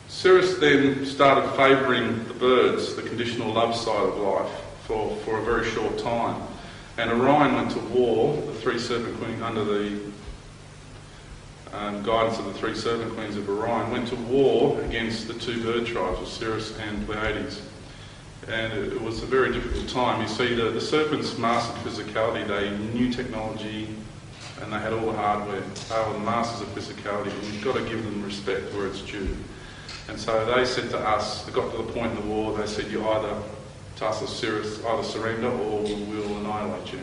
Sirius then started favouring the birds, the conditional love side of life, for a very short time. And Orion went to war, the three serpent queens, under the guidance of the three serpent queens of Orion, went to war against the two bird tribes of Sirius and Pleiades. And it was a very difficult time. You see, the serpents mastered physicality. They knew technology and they had all the hardware. They were the masters of physicality, and you've got to give them respect where it's due. And so they said to us, they got to the point in the war, they said, you either, to us as Sirius, either surrender or we'll annihilate you.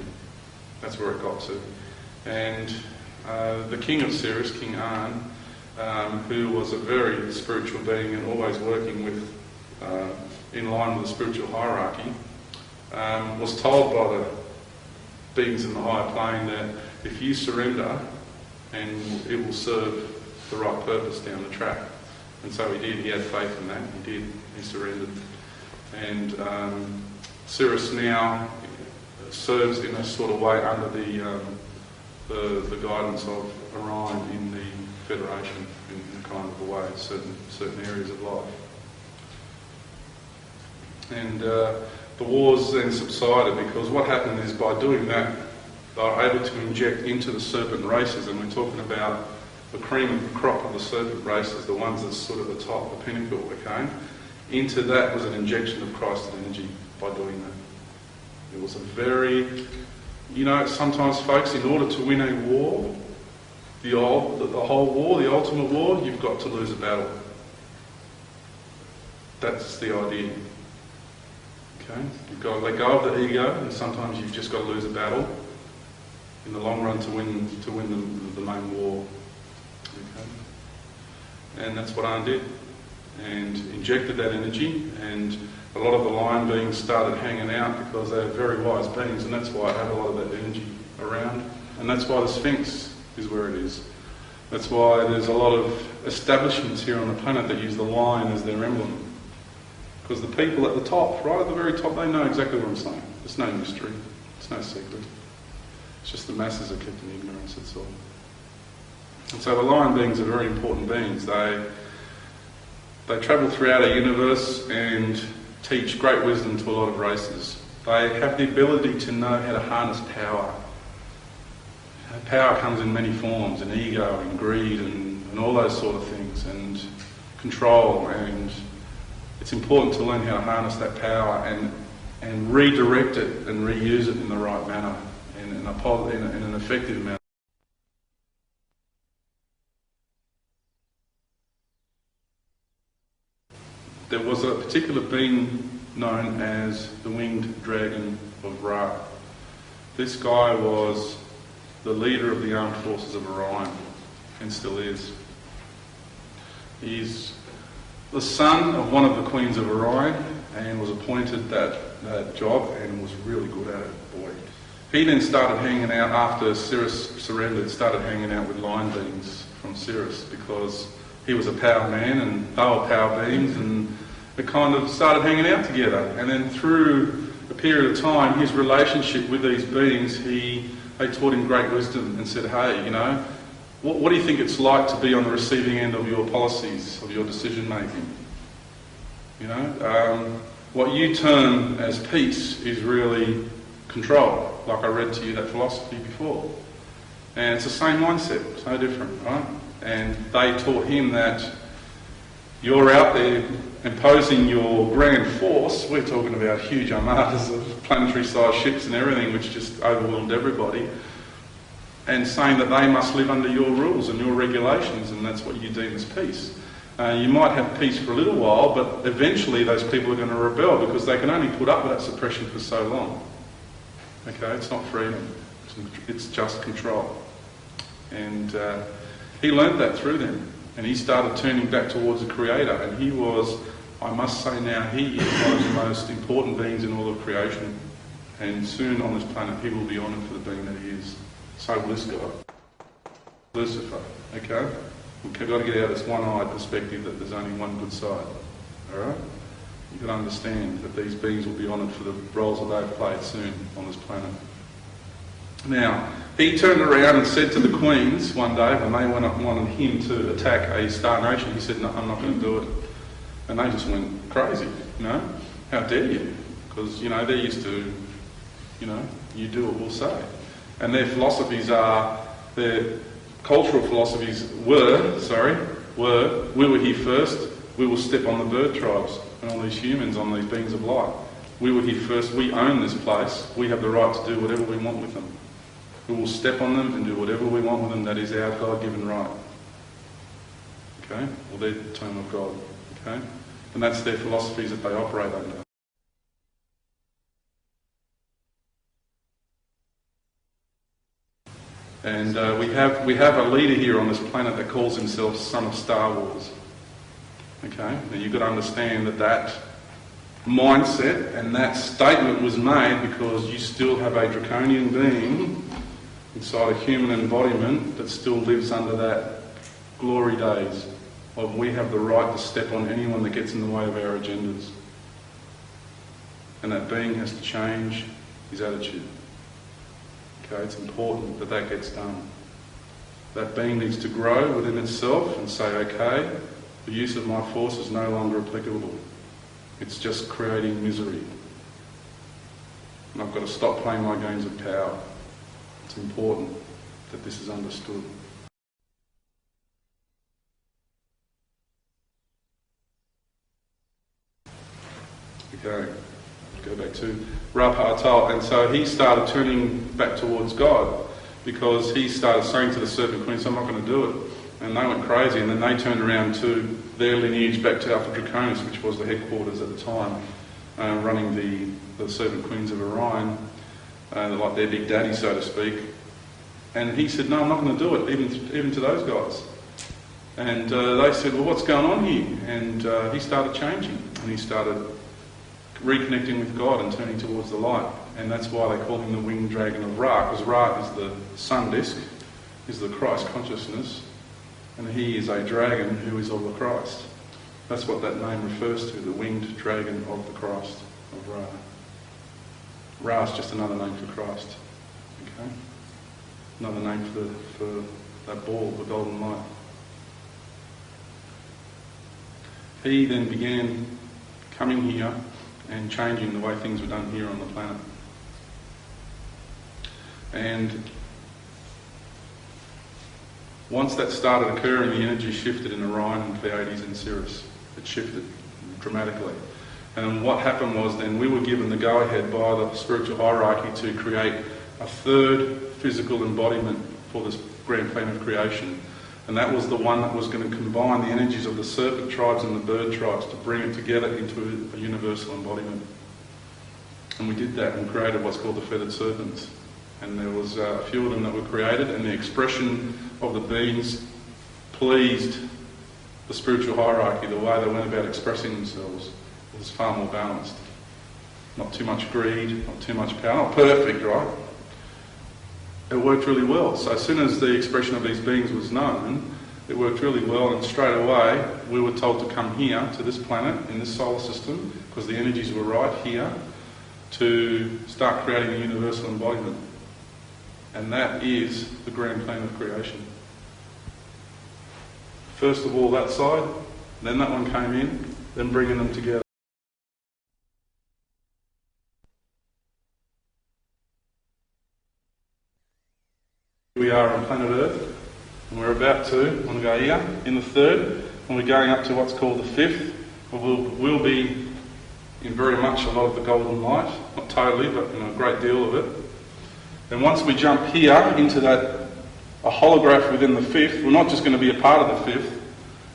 That's where it got to. And the king of Sirius, King An, who was a very spiritual being and always working with, in line with the spiritual hierarchy, was told by the beings in the higher plane that if you surrender and it will serve the right purpose down the track. And so he did. He had faith in that. He did. He surrendered. And Cirrus now serves in a sort of way under the guidance of Orion in the Federation in kind of a way, certain areas of life. And the wars then subsided, because what happened is, by doing that, they were able to inject into the serpent races, and we're talking about the cream of the crop of the serpent races, the ones that's sort of the top, the pinnacle, okay? Into that was an injection of Christ's energy by doing that. It was a very, sometimes folks, in order to win a war, the whole war, the ultimate war, you've got to lose a battle. That's the idea. Okay? You've got to let go of the ego, and sometimes you've just got to lose a battle in the long run to win the main war. Okay? And that's what Arn did, and injected that energy, and a lot of the lion beings started hanging out because they're very wise beings, and that's why I have a lot of that energy around, and that's why the Sphinx is where it is. That's why there's a lot of establishments here on the planet that use the lion as their emblem. Because the people at the top, right at the very top, they know exactly what I'm saying. There's no mystery. There's no secret. It's just the masses are kept in ignorance, that's all. And so the lion beings are very important beings. They travel throughout our universe and teach great wisdom to a lot of races. They have the ability to know how to harness power. Power comes in many forms, and ego and greed and all those sort of things, and control, and it's important to learn how to harness that power and redirect it and reuse it in the right manner, and in an effective manner. There was a particular being known as the Winged Dragon of Ra. This guy was the leader of the armed forces of Orion, and still is. He's the son of one of the queens of Orion, and was appointed that job, and was really good at it, boy. He then started hanging out, after Cirrus surrendered, started hanging out with lion beings from Cirrus, because he was a power man and they were power beings, and they kind of started hanging out together. And then through a period of time, his relationship with these beings, they taught him great wisdom and said, hey, what do you think it's like to be on the receiving end of your policies, of your decision making? What you term as peace is really control, like I read to you that philosophy before. And it's the same mindset, it's no different, right? And they taught him that you're out there imposing your grand force. We're talking about huge armadas of planetary-sized ships and everything, which just overwhelmed everybody, and saying that they must live under your rules and your regulations, and that's what you deem as peace. You might have peace for a little while, but eventually those people are going to rebel, because they can only put up with that suppression for so long. Okay, it's not freedom, it's just control. And he learned that through them, and he started turning back towards the Creator, and he was, I must say now, he is one of the most important beings in all of creation, and soon on this planet he will be honoured for the being that he is. So will this guy, Lucifer, okay? We've got to get out of this one-eyed perspective that there's only one good side, alright? You've got to understand that these beings will be honoured for the roles that they've played soon on this planet. Now, he turned around and said to the queens one day, when they wanted him to attack a star nation, he said, no, I'm not going to do it. And they just went crazy, how dare you? Because, they're used to, you do what we'll say. And their philosophies their cultural philosophies were, we were here first, we will step on the bird tribes and all these humans, on these beings of light. We were here first, we own this place, we have the right to do whatever we want with them. We will step on them and do whatever we want with them, that is our God-given right. Okay? Or their term of God. Okay? And that's their philosophies that they operate under. And we have a leader here on this planet that calls himself Son of Star Wars. Okay? Now you've got to understand that mindset and that statement was made because you still have a draconian being inside a human embodiment that still lives under that glory days of we have the right to step on anyone that gets in the way of our agendas. And that being has to change his attitude. Okay, it's important that that gets done. That being needs to grow within itself and say, okay, the use of my force is no longer applicable. It's just creating misery. And I've got to stop playing my games of power. It's important that this is understood. Okay, go back to Ra-Partal. And so he started turning back towards God because he started saying to the Serpent Queen, I'm not going to do it. And they went crazy, and then they turned around to their lineage back to Alpha Draconis, which was the headquarters at the time, running the Serpent Queens of Orion, like their big daddy, so to speak. And he said, no, I'm not going to do it, even to those guys. And they said, well, what's going on here? And he started changing, and he started reconnecting with God and turning towards the light. And that's why they call him the winged dragon of Ra, because Ra is the sun disk, is the Christ consciousness, and he is a dragon who is of the Christ. That's what that name refers to, the winged dragon of the Christ, of Ra. Ra is just another name for Christ. Okay? Another name for that ball, the golden light. He then began coming here and changing the way things were done here on the planet. And once that started occurring, the energy shifted in Orion and Pleiades and Sirius. It shifted dramatically. And what happened was then we were given the go-ahead by the spiritual hierarchy to create a third physical embodiment for this grand plan of creation. And that was the one that was going to combine the energies of the serpent tribes and the bird tribes to bring it together into a universal embodiment. And we did that and created what's called the feathered serpents. And there was a few of them that were created, and the expression of the beings pleased the spiritual hierarchy. The way they went about expressing themselves was far more balanced. Not too much greed, not too much power. Not perfect, right? It worked really well. So as soon as the expression of these beings was known, it worked really well, and straight away we were told to come here to this planet in this solar system, because the energies were right here, to start creating a universal embodiment. And that is the grand plan of creation. First of all that side, then that one came in, then bringing them together. We are on planet Earth, and we're about to, I'm going to go here, in the third, and we're going up to what's called the fifth. We'll be in very much a lot of the golden light, not totally, but a great deal of it. And once we jump here into that, a holograph within the fifth, we're not just going to be a part of the fifth,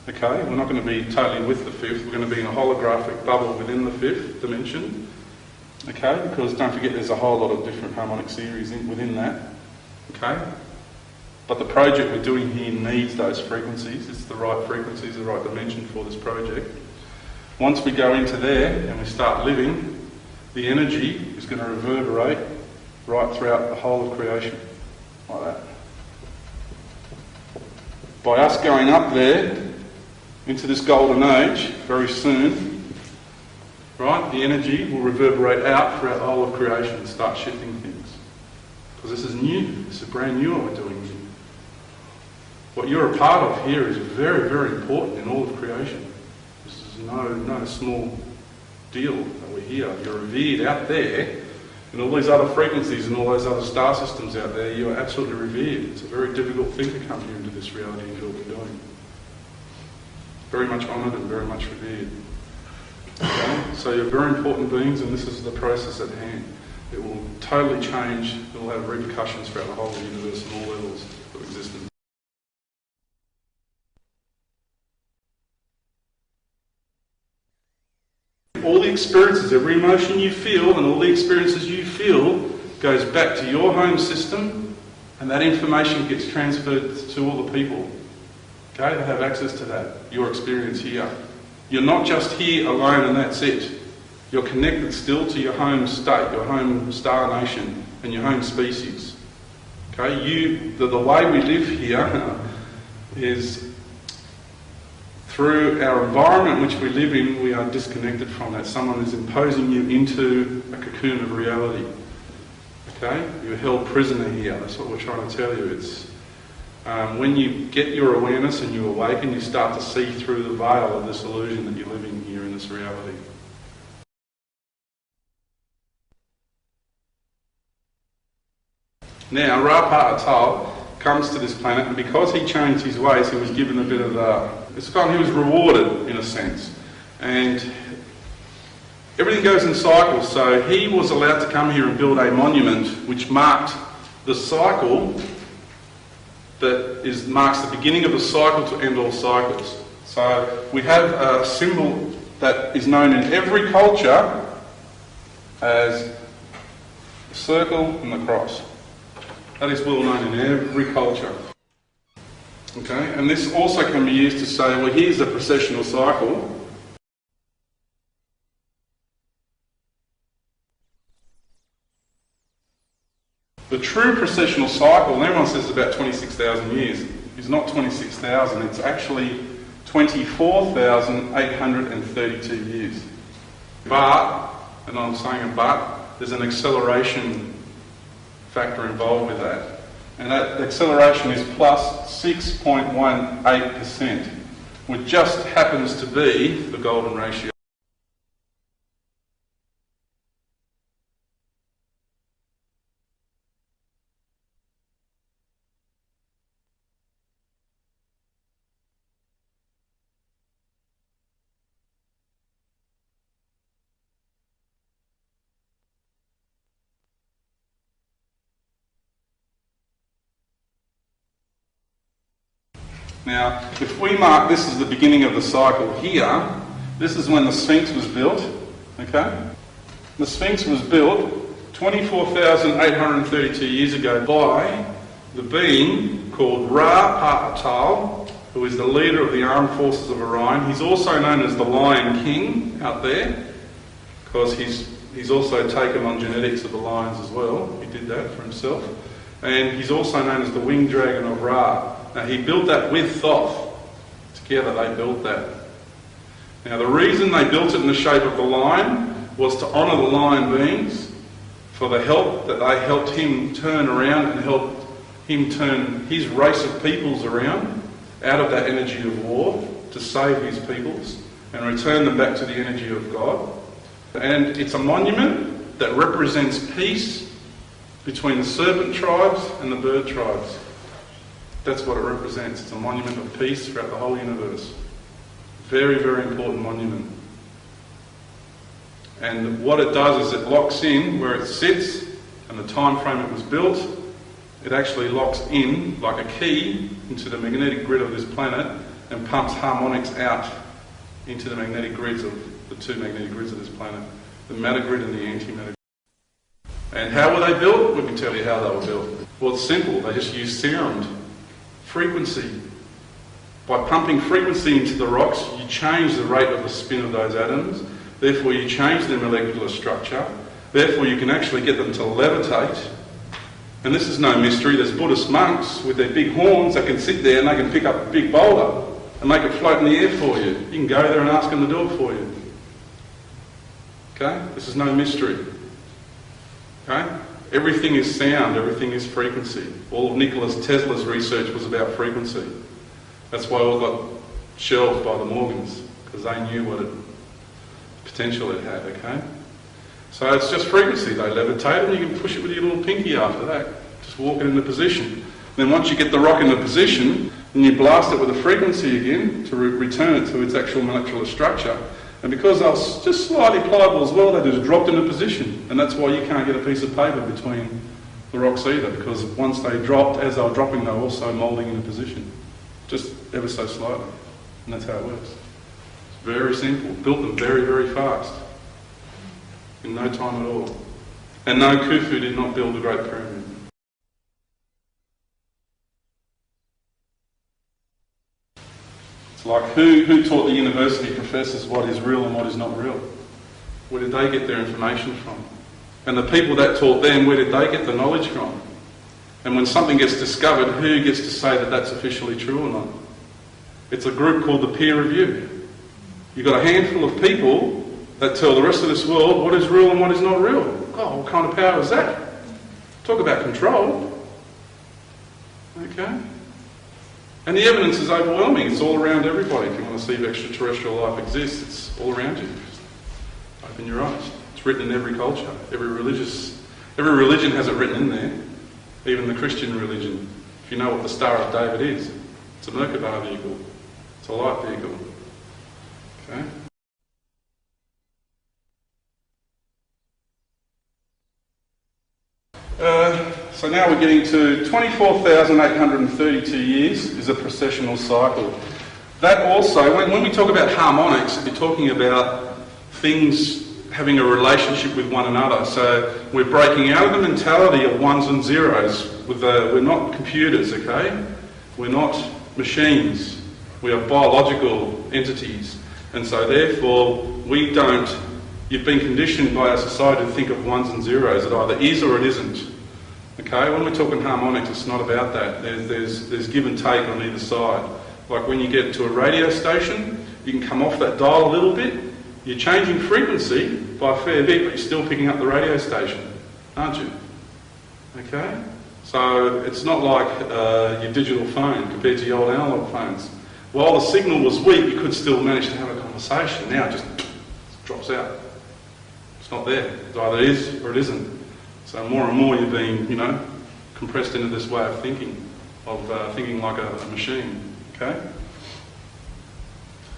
okay? We're not going to be totally with the fifth, we're going to be in a holographic bubble within the fifth dimension, okay? Because don't forget there's a whole lot of different harmonic series within that, okay? But the project we're doing here needs those frequencies. It's the right frequencies, the right dimension for this project. Once we go into there and we start living, the energy is going to reverberate right throughout the whole of creation, like that. By us going up there into this golden age very soon, right, the energy will reverberate out throughout the whole of creation and start shifting things. Because this is new, this is brand new what we're doing here. What you're a part of here is very, very important in all of creation. This is no small deal that we're here. You're revered out there. And all these other frequencies and all those other star systems out there, you are absolutely revered. It's a very difficult thing to come here into this reality and do what we're doing. Very much honoured and very much revered. Okay? So you're very important beings, and this is the process at hand. It will totally change, it will have repercussions throughout the whole of the universe and all levels of existence. All the experiences, every emotion you feel and all the experiences you feel goes back to your home system, and that information gets transferred to all the people. Okay, they have access to that, your experience here. You're not just here alone and that's it. You're connected still to your home state, your home star nation and your home species. Okay, the way we live here is through our environment which we live in, we are disconnected from that. Someone is imposing you into a cocoon of reality. Okay, you're held prisoner here. That's what we're trying to tell you. It's when you get your awareness and you awaken, you start to see through the veil of this illusion that you're living here in this reality. Now, Ra-Pa-Atal comes to this planet, and because he changed his ways, he was given a bit of he was rewarded in a sense. And everything goes in cycles, so he was allowed to come here and build a monument which marked the cycle that marks the beginning of the cycle to end all cycles. So we have a symbol that is known in every culture as the circle and the cross. That is well known in every culture. Okay, and this also can be used to say, well, here's a processional cycle. The true processional cycle, and everyone says it's about 26,000 years, is not 26,000, it's actually 24,832 years. But, and I'm saying a but, there's an acceleration factor involved with that. And that acceleration is plus 6.18%, which just happens to be the golden ratio. Now, if we mark this as the beginning of the cycle here, this is when the Sphinx was built, okay? The Sphinx was built 24,832 years ago by the being called Ra-Pa-Atal, who is the leader of the armed forces of Orion. He's also known as the Lion King out there, because he's also taken on genetics of the lions as well. He did that for himself. And he's also known as the winged dragon of Ra. Now, he built that with Thoth. Together they built that. Now, the reason they built it in the shape of the lion was to honour the lion beings for the help that they helped him turn around and helped him turn his race of peoples around out of that energy of war to save his peoples and return them back to the energy of God. And it's a monument that represents peace between the serpent tribes and the bird tribes. That's what it represents. It's a monument of peace throughout the whole universe. Very, very important monument. And what it does is it locks in where it sits and the time frame it was built. It actually locks in like a key into the magnetic grid of this planet and pumps harmonics out into the magnetic grids of the two magnetic grids of this planet, the matter grid and the antimatter grid. And how were they built? We can tell you how they were built. Well, it's simple. They just used sound. Frequency. By pumping frequency into the rocks, you change the rate of the spin of those atoms. Therefore, you change their molecular structure. Therefore, you can actually get them to levitate. And this is no mystery. There's Buddhist monks with their big horns that can sit there and they can pick up a big boulder and make it float in the air for you. You can go there and ask them to do it for you. Okay? This is no mystery. Okay? Everything is sound, everything is frequency. All of Nikola Tesla's research was about frequency. That's why all got shelved by the Morgans, because they knew what potential it had, okay? So it's just frequency. They levitate and you can push it with your little pinky after that. Just walk it into position. Then once you get the rock into position, then you blast it with a frequency again to return it to its actual molecular structure. And because they were just slightly pliable as well, they just dropped into position. And that's why you can't get a piece of paper between the rocks either, because once they dropped, as they were dropping, they were also moulding into position. Just ever so slightly. And that's how it works. It's very simple. Built them very, very fast. In no time at all. And no, Khufu did not build the Great Pyramid. It's like who taught the university professors what is real and what is not real? Where did they get their information from? And the people that taught them, where did they get the knowledge from? And when something gets discovered, who gets to say that that's officially true or not? It's a group called the peer review. You've got a handful of people that tell the rest of this world what is real and what is not real. Oh, what kind of power is that? Talk about control. Okay? And the evidence is overwhelming. It's all around everybody. If you want to see if extraterrestrial life exists, it's all around you. Open your eyes. It's written in every culture. Every religion has it written in there. Even the Christian religion. If you know what the Star of David is, it's a Merkaba vehicle. It's a light vehicle. Okay? So now we're getting to 24,832 years is a precessional cycle. That also, when we talk about harmonics, we're talking about things having a relationship with one another. So we're breaking out of the mentality of ones and zeros. We're not computers, okay? We're not machines. We are biological entities. And so therefore, you've been conditioned by our society to think of ones and zeros. It either is or it isn't. Okay, when we're talking harmonics, it's not about that. There's give and take on either side. Like when you get to a radio station, you can come off that dial a little bit. You're changing frequency by a fair bit, but you're still picking up the radio station, aren't you? Okay? So it's not like your digital phone compared to your old analog phones. While the signal was weak, you could still manage to have a conversation. Now it just drops out. It's not there. It either is or it isn't. So more and more you're being, compressed into this way of thinking like a machine. Okay?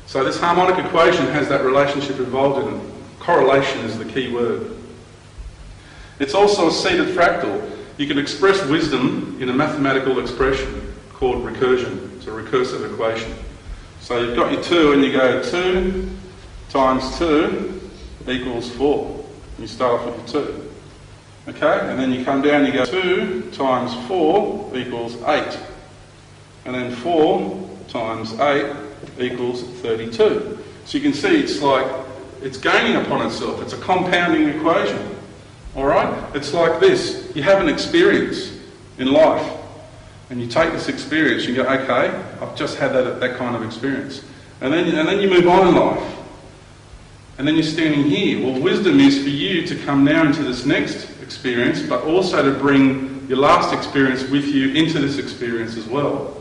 So this harmonic equation has that relationship involved in it. Correlation is the key word. It's also a seated fractal. You can express wisdom in a mathematical expression called recursion. It's a recursive equation. So you've got your 2 and you go 2 times 2 equals 4. You start off with your 2. Okay, and then you come down and you go 2 times 4 equals 8. And then 4 times 8 equals 32. So you can see it's gaining upon itself. It's a compounding equation. Alright? It's like this. You have an experience in life. And you take this experience and you go, okay, I've just had that kind of experience. And then you move on in life. And then you're standing here. Well, wisdom is for you to come now into this next experience, but also to bring your last experience with you into this experience as well.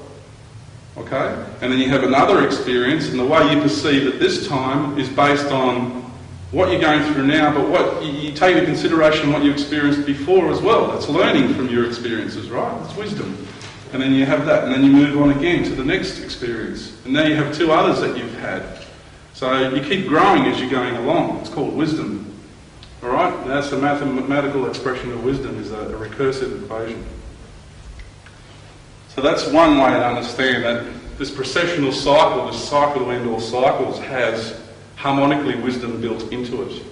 Okay? And then you have another experience, and the way you perceive it this time is based on what you're going through now, but what you take into consideration what you experienced before as well. That's learning from your experiences, right? That's wisdom. And then you have that, and then you move on again to the next experience. And now you have 2 others that you've had. So you keep growing as you're going along. It's called wisdom. Alright? That's the mathematical expression of wisdom, is a recursive equation. So that's one way to understand that this precessional cycle, this cycle to end all cycles, has harmonically wisdom built into it.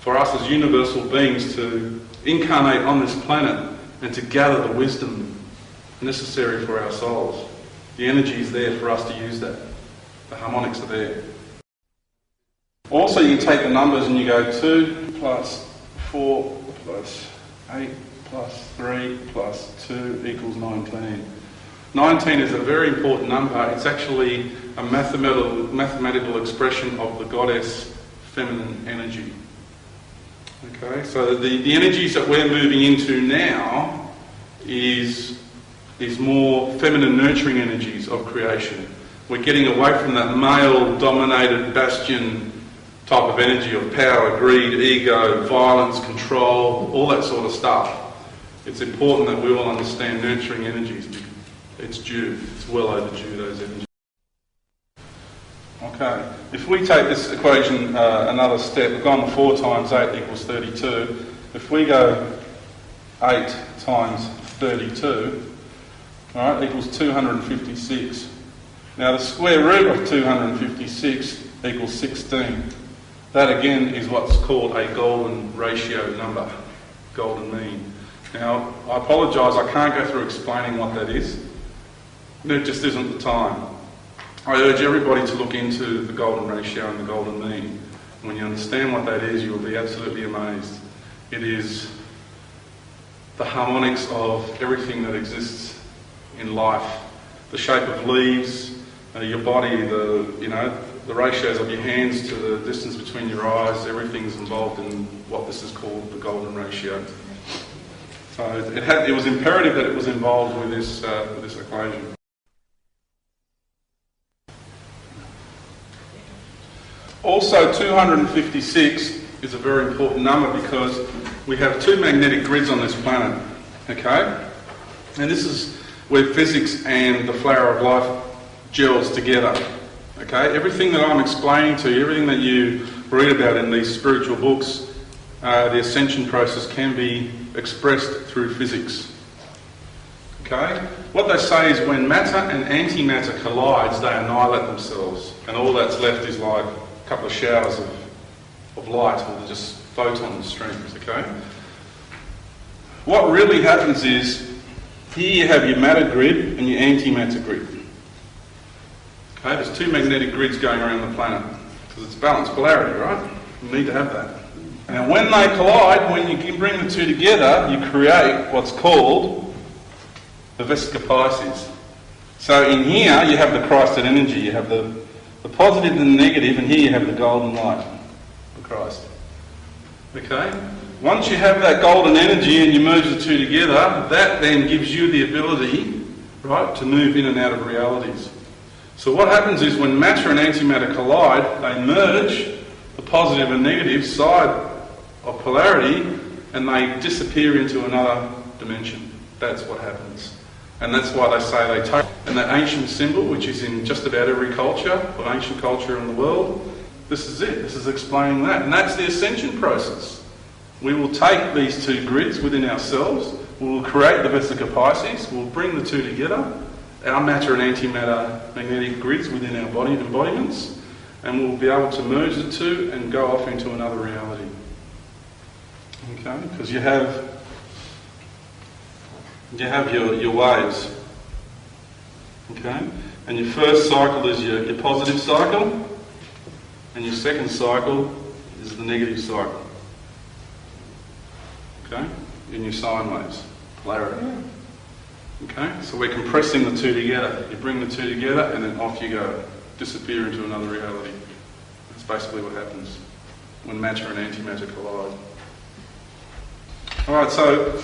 For us as universal beings to incarnate on this planet and to gather the wisdom necessary for our souls. The energy is there for us to use that. The harmonics are there. Also, you take the numbers and you go 2 plus 4 plus 8 plus 3 plus 2 equals 19. 19 is a very important number. It's actually a mathematical expression of the goddess feminine energy. Okay, so the energies that we're moving into now is more feminine nurturing energies of creation. We're getting away from that male-dominated bastion type of energy of power, greed, ego, violence, control, all that sort of stuff. It's important that we all understand nurturing energies. It's due. It's well overdue, those energies. Okay, if we take this equation another step, we've gone 4 times 8 equals 32. If we go 8 times 32, all right, equals 256. Now the square root of 256 equals 16. That again is what's called a golden ratio number, golden mean. Now I apologise, I can't go through explaining what that is. There just isn't the time. I urge everybody to look into the golden ratio and the golden mean. When you understand what that is, you will be absolutely amazed. It is the harmonics of everything that exists in life. The shape of leaves, your body, the ratios of your hands to the distance between your eyes, everything's involved in what this is called the golden ratio. So it was imperative that it was involved with this equation. Also, 256 is a very important number because we have two magnetic grids on this planet, okay? And this is where physics and the flower of life gels together, okay? Everything that I'm explaining to you, everything that you read about in these spiritual books, the ascension process can be expressed through physics, okay? What they say is when matter and antimatter collides, they annihilate themselves, and all that's left is like a couple of showers of light, or just photon streams, okay? What really happens is, here you have your matter grid and your antimatter grid. Okay, there's two magnetic grids going around the planet, because it's balanced polarity, right? You need to have that. And when they collide, when you can bring the two together, you create what's called the Vesica Pisces. So in here, you have the Christed energy, you have the positive and the negative, and here you have the golden light of Christ. Okay? Once you have that golden energy and you merge the two together, that then gives you the ability, right, to move in and out of realities. So what happens is when matter and antimatter collide, they merge the positive and negative side of polarity and they disappear into another dimension. That's what happens. And that's why they say they take. And that ancient symbol, which is in just about every culture, or ancient culture in the world, this is it. This is explaining that. And that's the ascension process. We will take these two grids within ourselves, we will create the Vesica Pisces, we'll bring the two together, our matter and antimatter magnetic grids within our body embodiments, and we'll be able to merge the two and go off into another reality. Okay? Because you have your waves. Okay? And your first cycle is your positive cycle, and your second cycle is the negative cycle. Okay, in your sine waves, polarity. Okay, so we're compressing the two together. You bring the two together and then off you go, disappear into another reality. That's basically what happens when matter and antimatter collide. Alright, so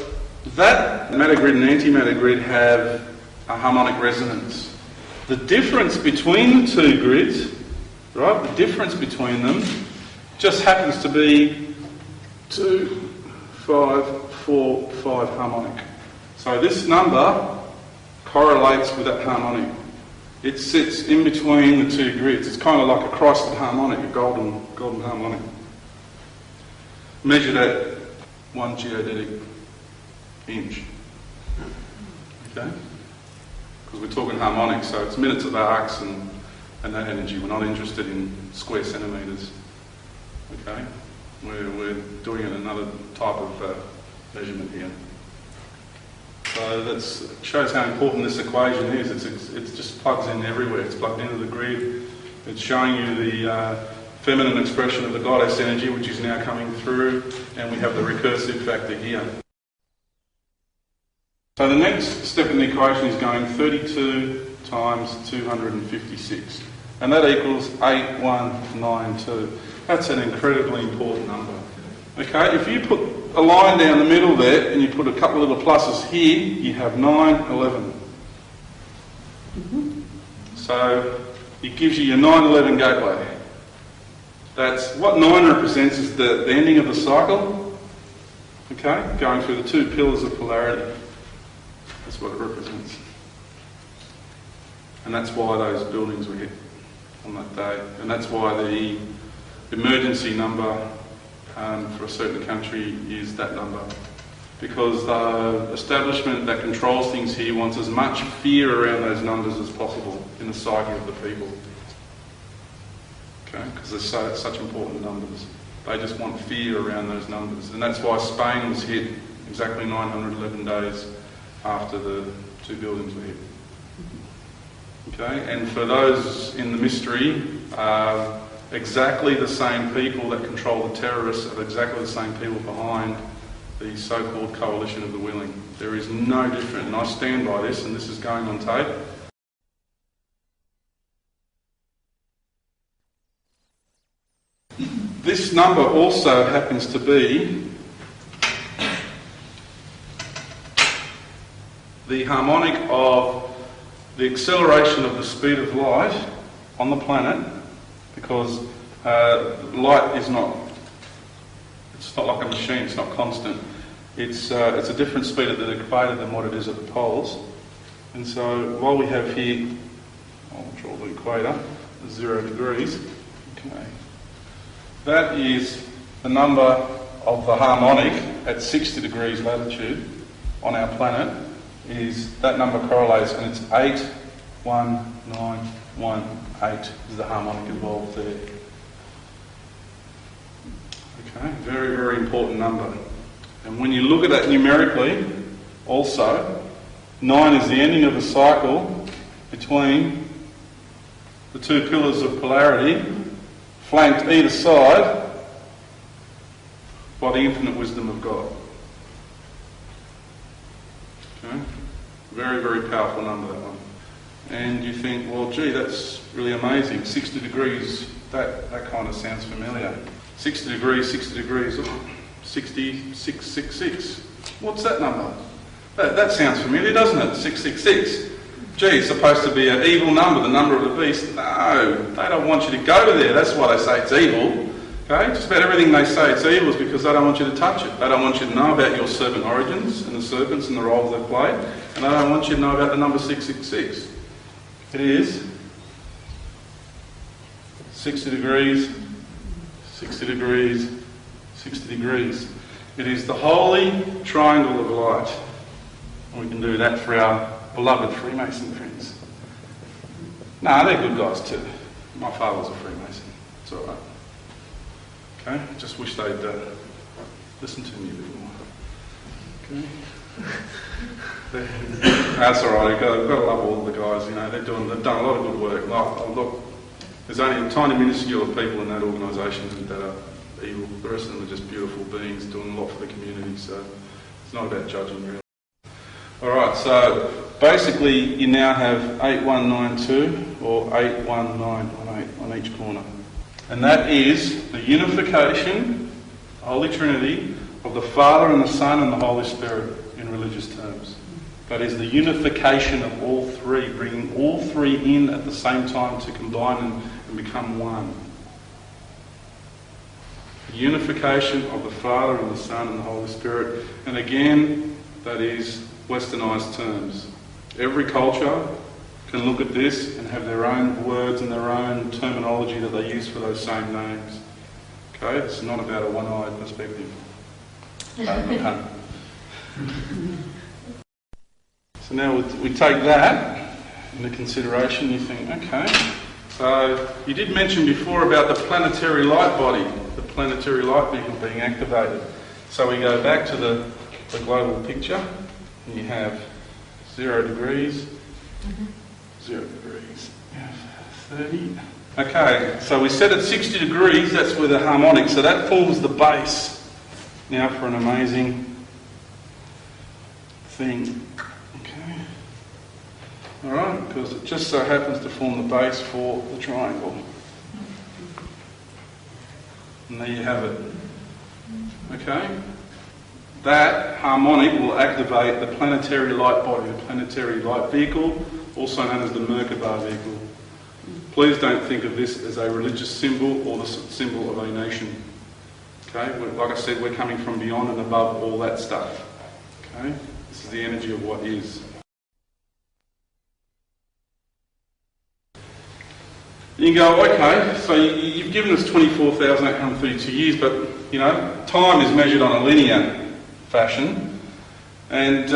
that matter grid and antimatter grid have a harmonic resonance. The difference between the two grids, right, the difference between them just happens to be 2, 5, 4, 5 harmonic. So this number correlates with that harmonic. It sits in between the two grids. It's kind of like a Christed harmonic, a golden harmonic. Measured at 1 geodetic inch. Okay? Because we're talking harmonics, so it's minutes of arcs and that energy. We're not interested in square centimetres. Okay? We're doing it another type of measurement here. So that shows how important this equation is. It just plugs in everywhere. It's plugged into the grid. It's showing you the feminine expression of the goddess energy, which is now coming through, and we have the recursive factor here. So the next step in the equation is going 32 times 256, and that equals 8192. That's an incredibly important number. Okay, if you put a line down the middle there and you put a couple of little pluses here, you have 911. So it gives you your 911 gateway. That's what 9 represents is the ending of the cycle. Okay, going through the two pillars of polarity. That's what it represents. And that's why those buildings were hit on that day. And that's why the emergency number for a certain country is that number. Because the establishment that controls things here wants as much fear around those numbers as possible in the psyche of the people. Okay? Because they're such important numbers. They just want fear around those numbers. And that's why Spain was hit exactly 911 days after the two buildings were hit. Okay? And for those in the mystery, exactly the same people that control the terrorists are exactly the same people behind the so-called coalition of the willing. There is no different, and I stand by this, and this is going on tape. This number also happens to be the harmonic of the acceleration of the speed of light on the planet, because light is not, it's not like a machine, it's not constant. It's a different speed at the equator than what it is at the poles. And so while we have here, I'll draw the equator, 0 degrees, okay. That is the number of the harmonic at 60 degrees latitude on our planet. That number correlates, and it's 81918 is the harmonic involved there. Okay, very, very important number. And when you look at that numerically, also, 9 is the ending of the cycle between the two pillars of polarity, flanked either side by the infinite wisdom of God. Okay? Very, very powerful number, that one. And you think, well, gee, that's really amazing. 60 degrees, that kind of sounds familiar. 60 degrees, 6666. What's that number? That sounds familiar, doesn't it? 666. Gee, it's supposed to be an evil number, the number of the beast. No, they don't want you to go to there. That's why they say it's evil. Okay? Just about everything they say it's evil is because they don't want you to touch it. They don't want you to know about your serpent origins and the serpents and the roles they play. And they don't want you to know about the number 666. It is 60 degrees, 60 degrees, 60 degrees. It is the holy triangle of light. And we can do that for our beloved Freemason friends. Nah, they're good guys too. My father was a Freemason. It's all right. Okay, just wish they'd listen to me a bit more. Okay. That's all right. I've got to love all the guys. You know, they've done a lot of good work. Look, there's only a tiny minuscule of people in that organisation that are evil. The rest of them are just beautiful beings doing a lot for the community. So it's not about judging, really. All right. So basically, you now have 8192 or 81918 on each corner. And that is the unification, the Holy Trinity, of the Father and the Son and the Holy Spirit in religious terms. That is the unification of all three, bringing all three in at the same time to combine and become one. The unification of the Father and the Son and the Holy Spirit. And again, that is westernised terms. Every culture can look at this and have their own words and their own terminology that they use for those same names. Okay, it's not about a one-eyed perspective. So now we take that into consideration. You think, okay, so you did mention before about the planetary light body, the planetary light vehicle being activated. So we go back to the global picture, and you have 0 degrees, 0 degrees, 30. Okay, so we set at 60 degrees, that's where the harmonic, so that forms the base now for an amazing thing. Okay. Alright, because it just so happens to form the base for the triangle. And there you have it. Okay. That harmonic will activate the planetary light body, the planetary light vehicle, also known as the Merkaba vehicle. Please don't think of this as a religious symbol or the symbol of a nation. Okay, like I said, we're coming from beyond and above all that stuff. Okay, this is the energy of what is. You can go, okay, so you've given us 24,832 years, but, you know, time is measured on a linear fashion, and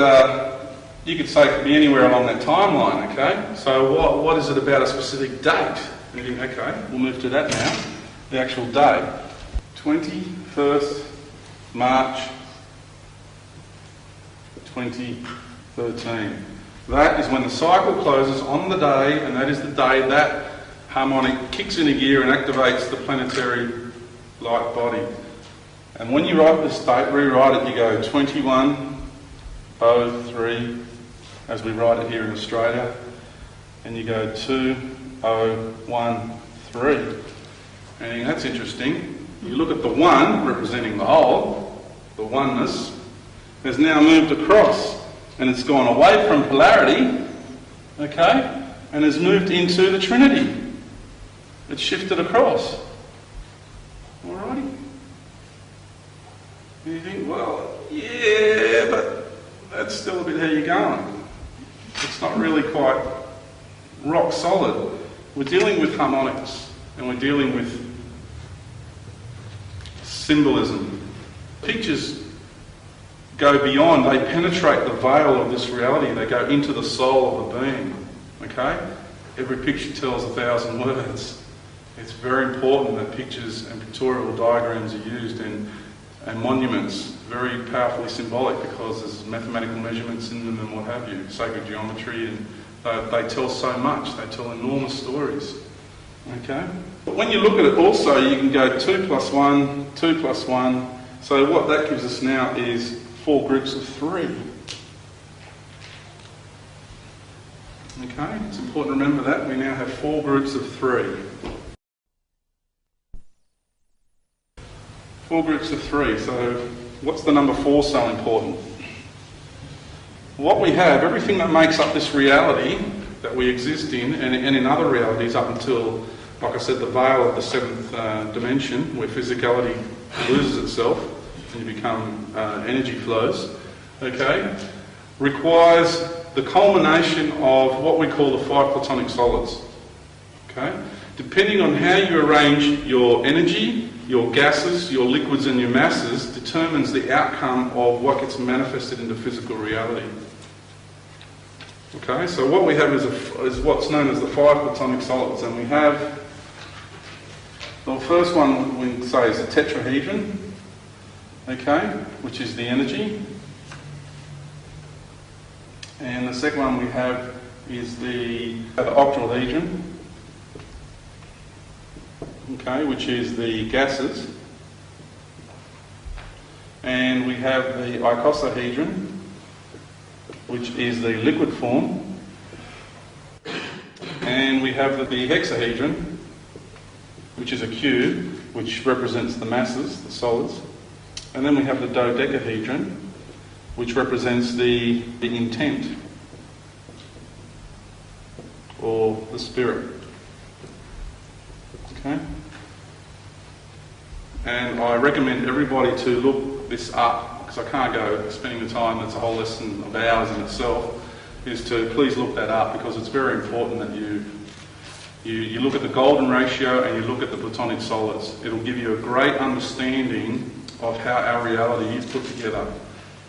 you could say it could be anywhere along that timeline, okay? So what is it about a specific date? And you think, okay, we'll move to that now, the actual date. 21st March 2013. That is when the cycle closes on the day, and that is the day that harmonic kicks in a gear and activates the planetary light body. And when you write this date, rewrite it, you go 2103, as we write it here in Australia, and you go 2013. And that's interesting. You look at the 1 representing the whole, the oneness, has now moved across, and it's gone away from polarity, okay, and has moved into the Trinity. It's shifted across. Alrighty. And you think, well, yeah, but that's still a bit how you're going. It's not really quite rock solid. We're dealing with harmonics, and we're dealing with symbolism. Pictures go beyond, they penetrate the veil of this reality, they go into the soul of the being, okay? Every picture tells 1,000 words. It's very important that pictures and pictorial diagrams are used and monuments, very powerfully symbolic because there's mathematical measurements in them and what have you, sacred geometry, and they tell so much, they tell enormous stories, okay? But when you look at it also, you can go 2 plus 1, 2 plus 1, so what that gives us now is 4 groups of 3. Okay, it's important to remember that. We now have 4 groups of 3. 4 groups of 3, so what's the number 4 so important? What we have, everything that makes up this reality that we exist in, and in other realities up until, like I said, the veil of the 7th dimension, where physicality loses itself and you become energy flows, okay, requires the culmination of what we call the 5 platonic solids. Okay? Depending on how you arrange your energy, your gases, your liquids and your masses determines the outcome of what gets manifested into physical reality. Okay, so what we have is what's known as the 5 platonic solids, and we have, the first one we can say is the tetrahedron, okay, which is the energy. And the second one we have is the octahedron, okay, which is the gases. And we have the icosahedron, which is the liquid form. And we have the hexahedron, which is a cube, which represents the masses, the solids. And then we have the dodecahedron, which represents the intent, or the spirit. Okay? And I recommend everybody to look this up, because I can't go spending the time, that's a whole lesson of ours in itself, is to please look that up, because it's very important that you look at the golden ratio and you look at the platonic solids. It'll give you a great understanding of how our reality is put together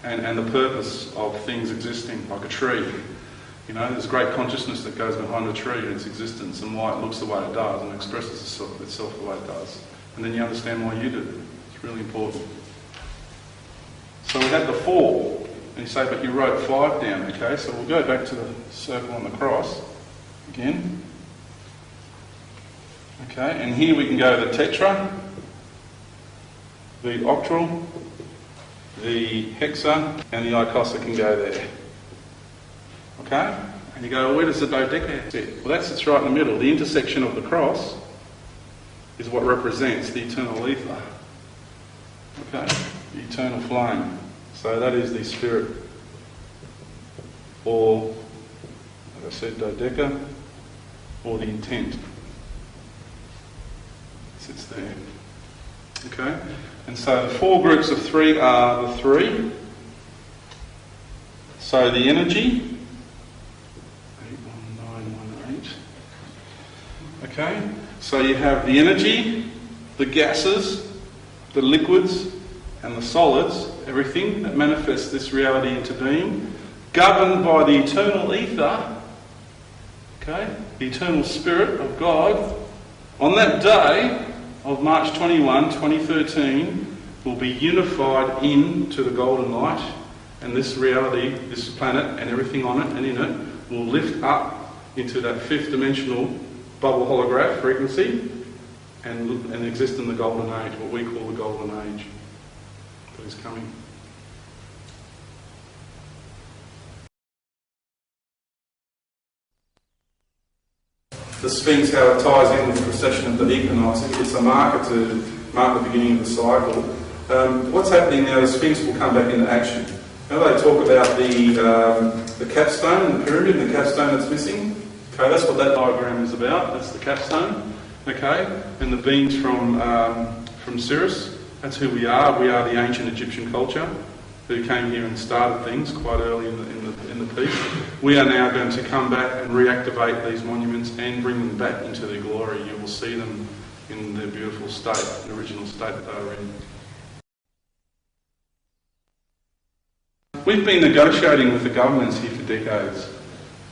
and the purpose of things existing, like a tree. You know, there's great consciousness that goes behind a tree and its existence and why it looks the way it does and expresses itself the way it does. And then you understand why you do. It's really important. So we had the 4, and you say, but you wrote 5 down, okay? So we'll go back to the circle and the cross again. Okay, and here we can go the tetra, the octal, the hexa, and the icosa can go there. Okay? And you go, well, where does the dodeca sit? Well, that sits right in the middle. The intersection of the cross is what represents the eternal ether. Okay? The eternal flame. So that is the spirit. Or, like I said, dodeca, or the intent. Sits there. Okay? And so the 4 groups of 3 are the 3. So the energy, 81918. Okay? So you have the energy, the gases, the liquids, and the solids, everything that manifests this reality into being, governed by the eternal ether, okay? The eternal spirit of God. On that day of March 21, 2013, will be unified into the golden light, and this reality, this planet and everything on it and in it, will lift up into that 5th dimensional bubble holograph frequency and exist in the golden age, what we call the golden age. But he's coming. The Sphinx, how it ties in with the precession of the equinox, it's a marker to mark the beginning of the cycle. What's happening now, the Sphinx will come back into action. Now they talk about the capstone and the pyramid and the capstone that's missing. Okay, that's what that diagram is about. That's the capstone. Okay, and the beings from Sirius. That's who we are. We are the ancient Egyptian culture who came here and started things quite early in the piece. We are now going to come back and reactivate these monuments and bring them back into their glory. You will see them in their beautiful state, the original state that they were in. We've been negotiating with the governments here for decades.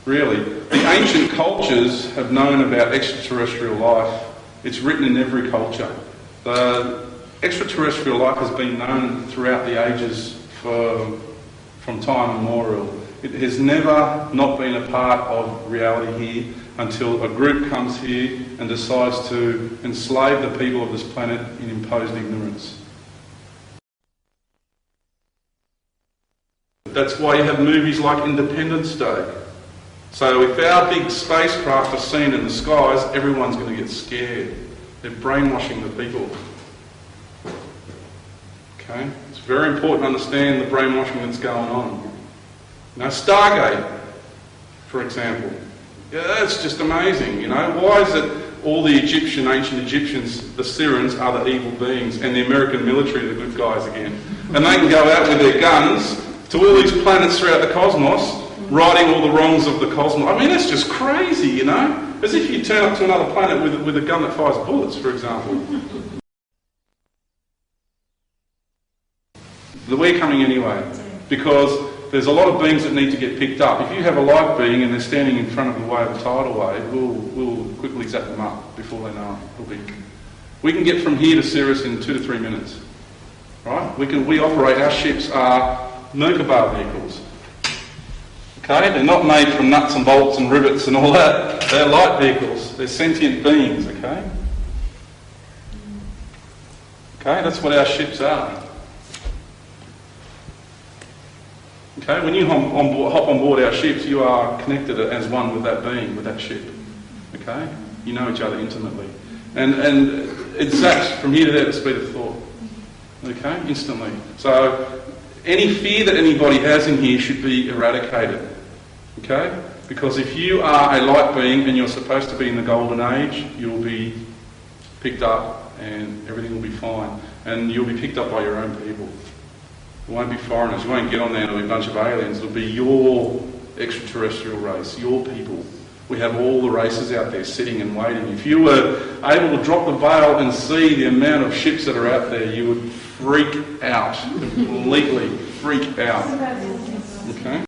Really. The ancient cultures have known about extraterrestrial life. It's written in every culture. The extraterrestrial life has been known throughout the ages from time immemorial. It has never not been a part of reality here until a group comes here and decides to enslave the people of this planet in imposed ignorance. That's why you have movies like Independence Day. So if our big spacecraft are seen in the skies, everyone's going to get scared. They're brainwashing the people. Okay? It's very important to understand the brainwashing that's going on. Now, Stargate, for example. Yeah, that's just amazing, you know. Why is it all the ancient Egyptians, the Sirens, are the evil beings, and the American military are the good guys again? And they can go out with their guns to all these planets throughout the cosmos, righting all the wrongs of the cosmos. I mean, that's just crazy, you know? As if you turn up to another planet with a gun that fires bullets, for example. We're coming anyway, because there's a lot of beings that need to get picked up. If you have a light being and they're standing in front of the wave, a tidal wave, we'll quickly zap them up before they know it. We can get from here to Sirius in 2 to 3 minutes. Right? We operate, our ships are Merkaba vehicles. Okay? They're not made from nuts and bolts and rivets and all that. They're light vehicles. They're sentient beings, okay? Okay, that's what our ships are. Okay, when you hop on board our ships, you are connected as one with that being, with that ship. Okay? You know each other intimately. And it zaps from here to there at the speed of thought. Okay? Instantly. So any fear that anybody has in here should be eradicated. Okay? Because if you are a light being and you're supposed to be in the golden age, you'll be picked up and everything will be fine. And you'll be picked up by your own people. It won't be foreigners. You won't get on there and it'll be a bunch of aliens. It'll be your extraterrestrial race, your people. We have all the races out there sitting and waiting. If you were able to drop the veil and see the amount of ships that are out there, you would freak out. Completely freak out. Okay?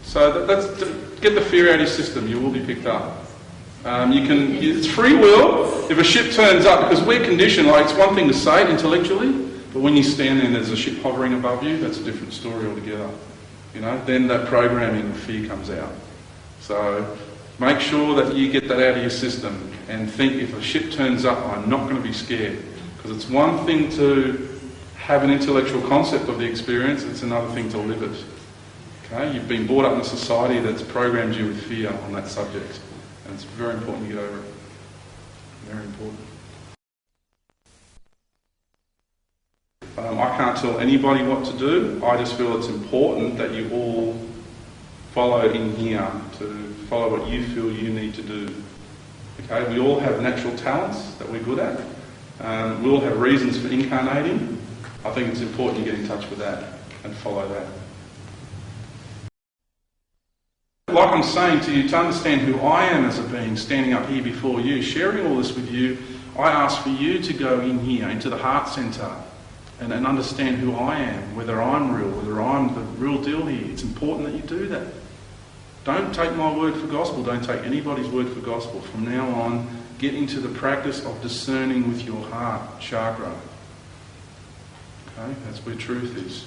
So get the fear out of your system. You will be picked up. It's free will. If a ship turns up, because we're conditioned, like it's one thing to say it intellectually, but when you stand there and there's a ship hovering above you, that's a different story altogether. You know, then that programming of fear comes out. So make sure that you get that out of your system and think, if a ship turns up, I'm not going to be scared. Because it's one thing to have an intellectual concept of the experience, it's another thing to live it. Okay? You've been brought up in a society that's programmed you with fear on that subject. And it's very important to get over it. Very important. I can't tell anybody what to do. I just feel it's important that you all follow in here to follow what you feel you need to do. Okay, we all have natural talents that we're good at. We all have reasons for incarnating. I think it's important you get in touch with that and follow that. Like I'm saying to you, to understand who I am as a being standing up here before you, sharing all this with you, I ask for you to go in here, into the heart centre, and understand who I am, whether I'm real, whether I'm the real deal here. It's important that you do that. Don't take my word for gospel, don't take anybody's word for gospel. From now on, get into the practice of discerning with your heart chakra. Okay, that's where truth is.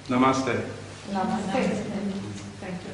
Namaste. Namaste. Thank you.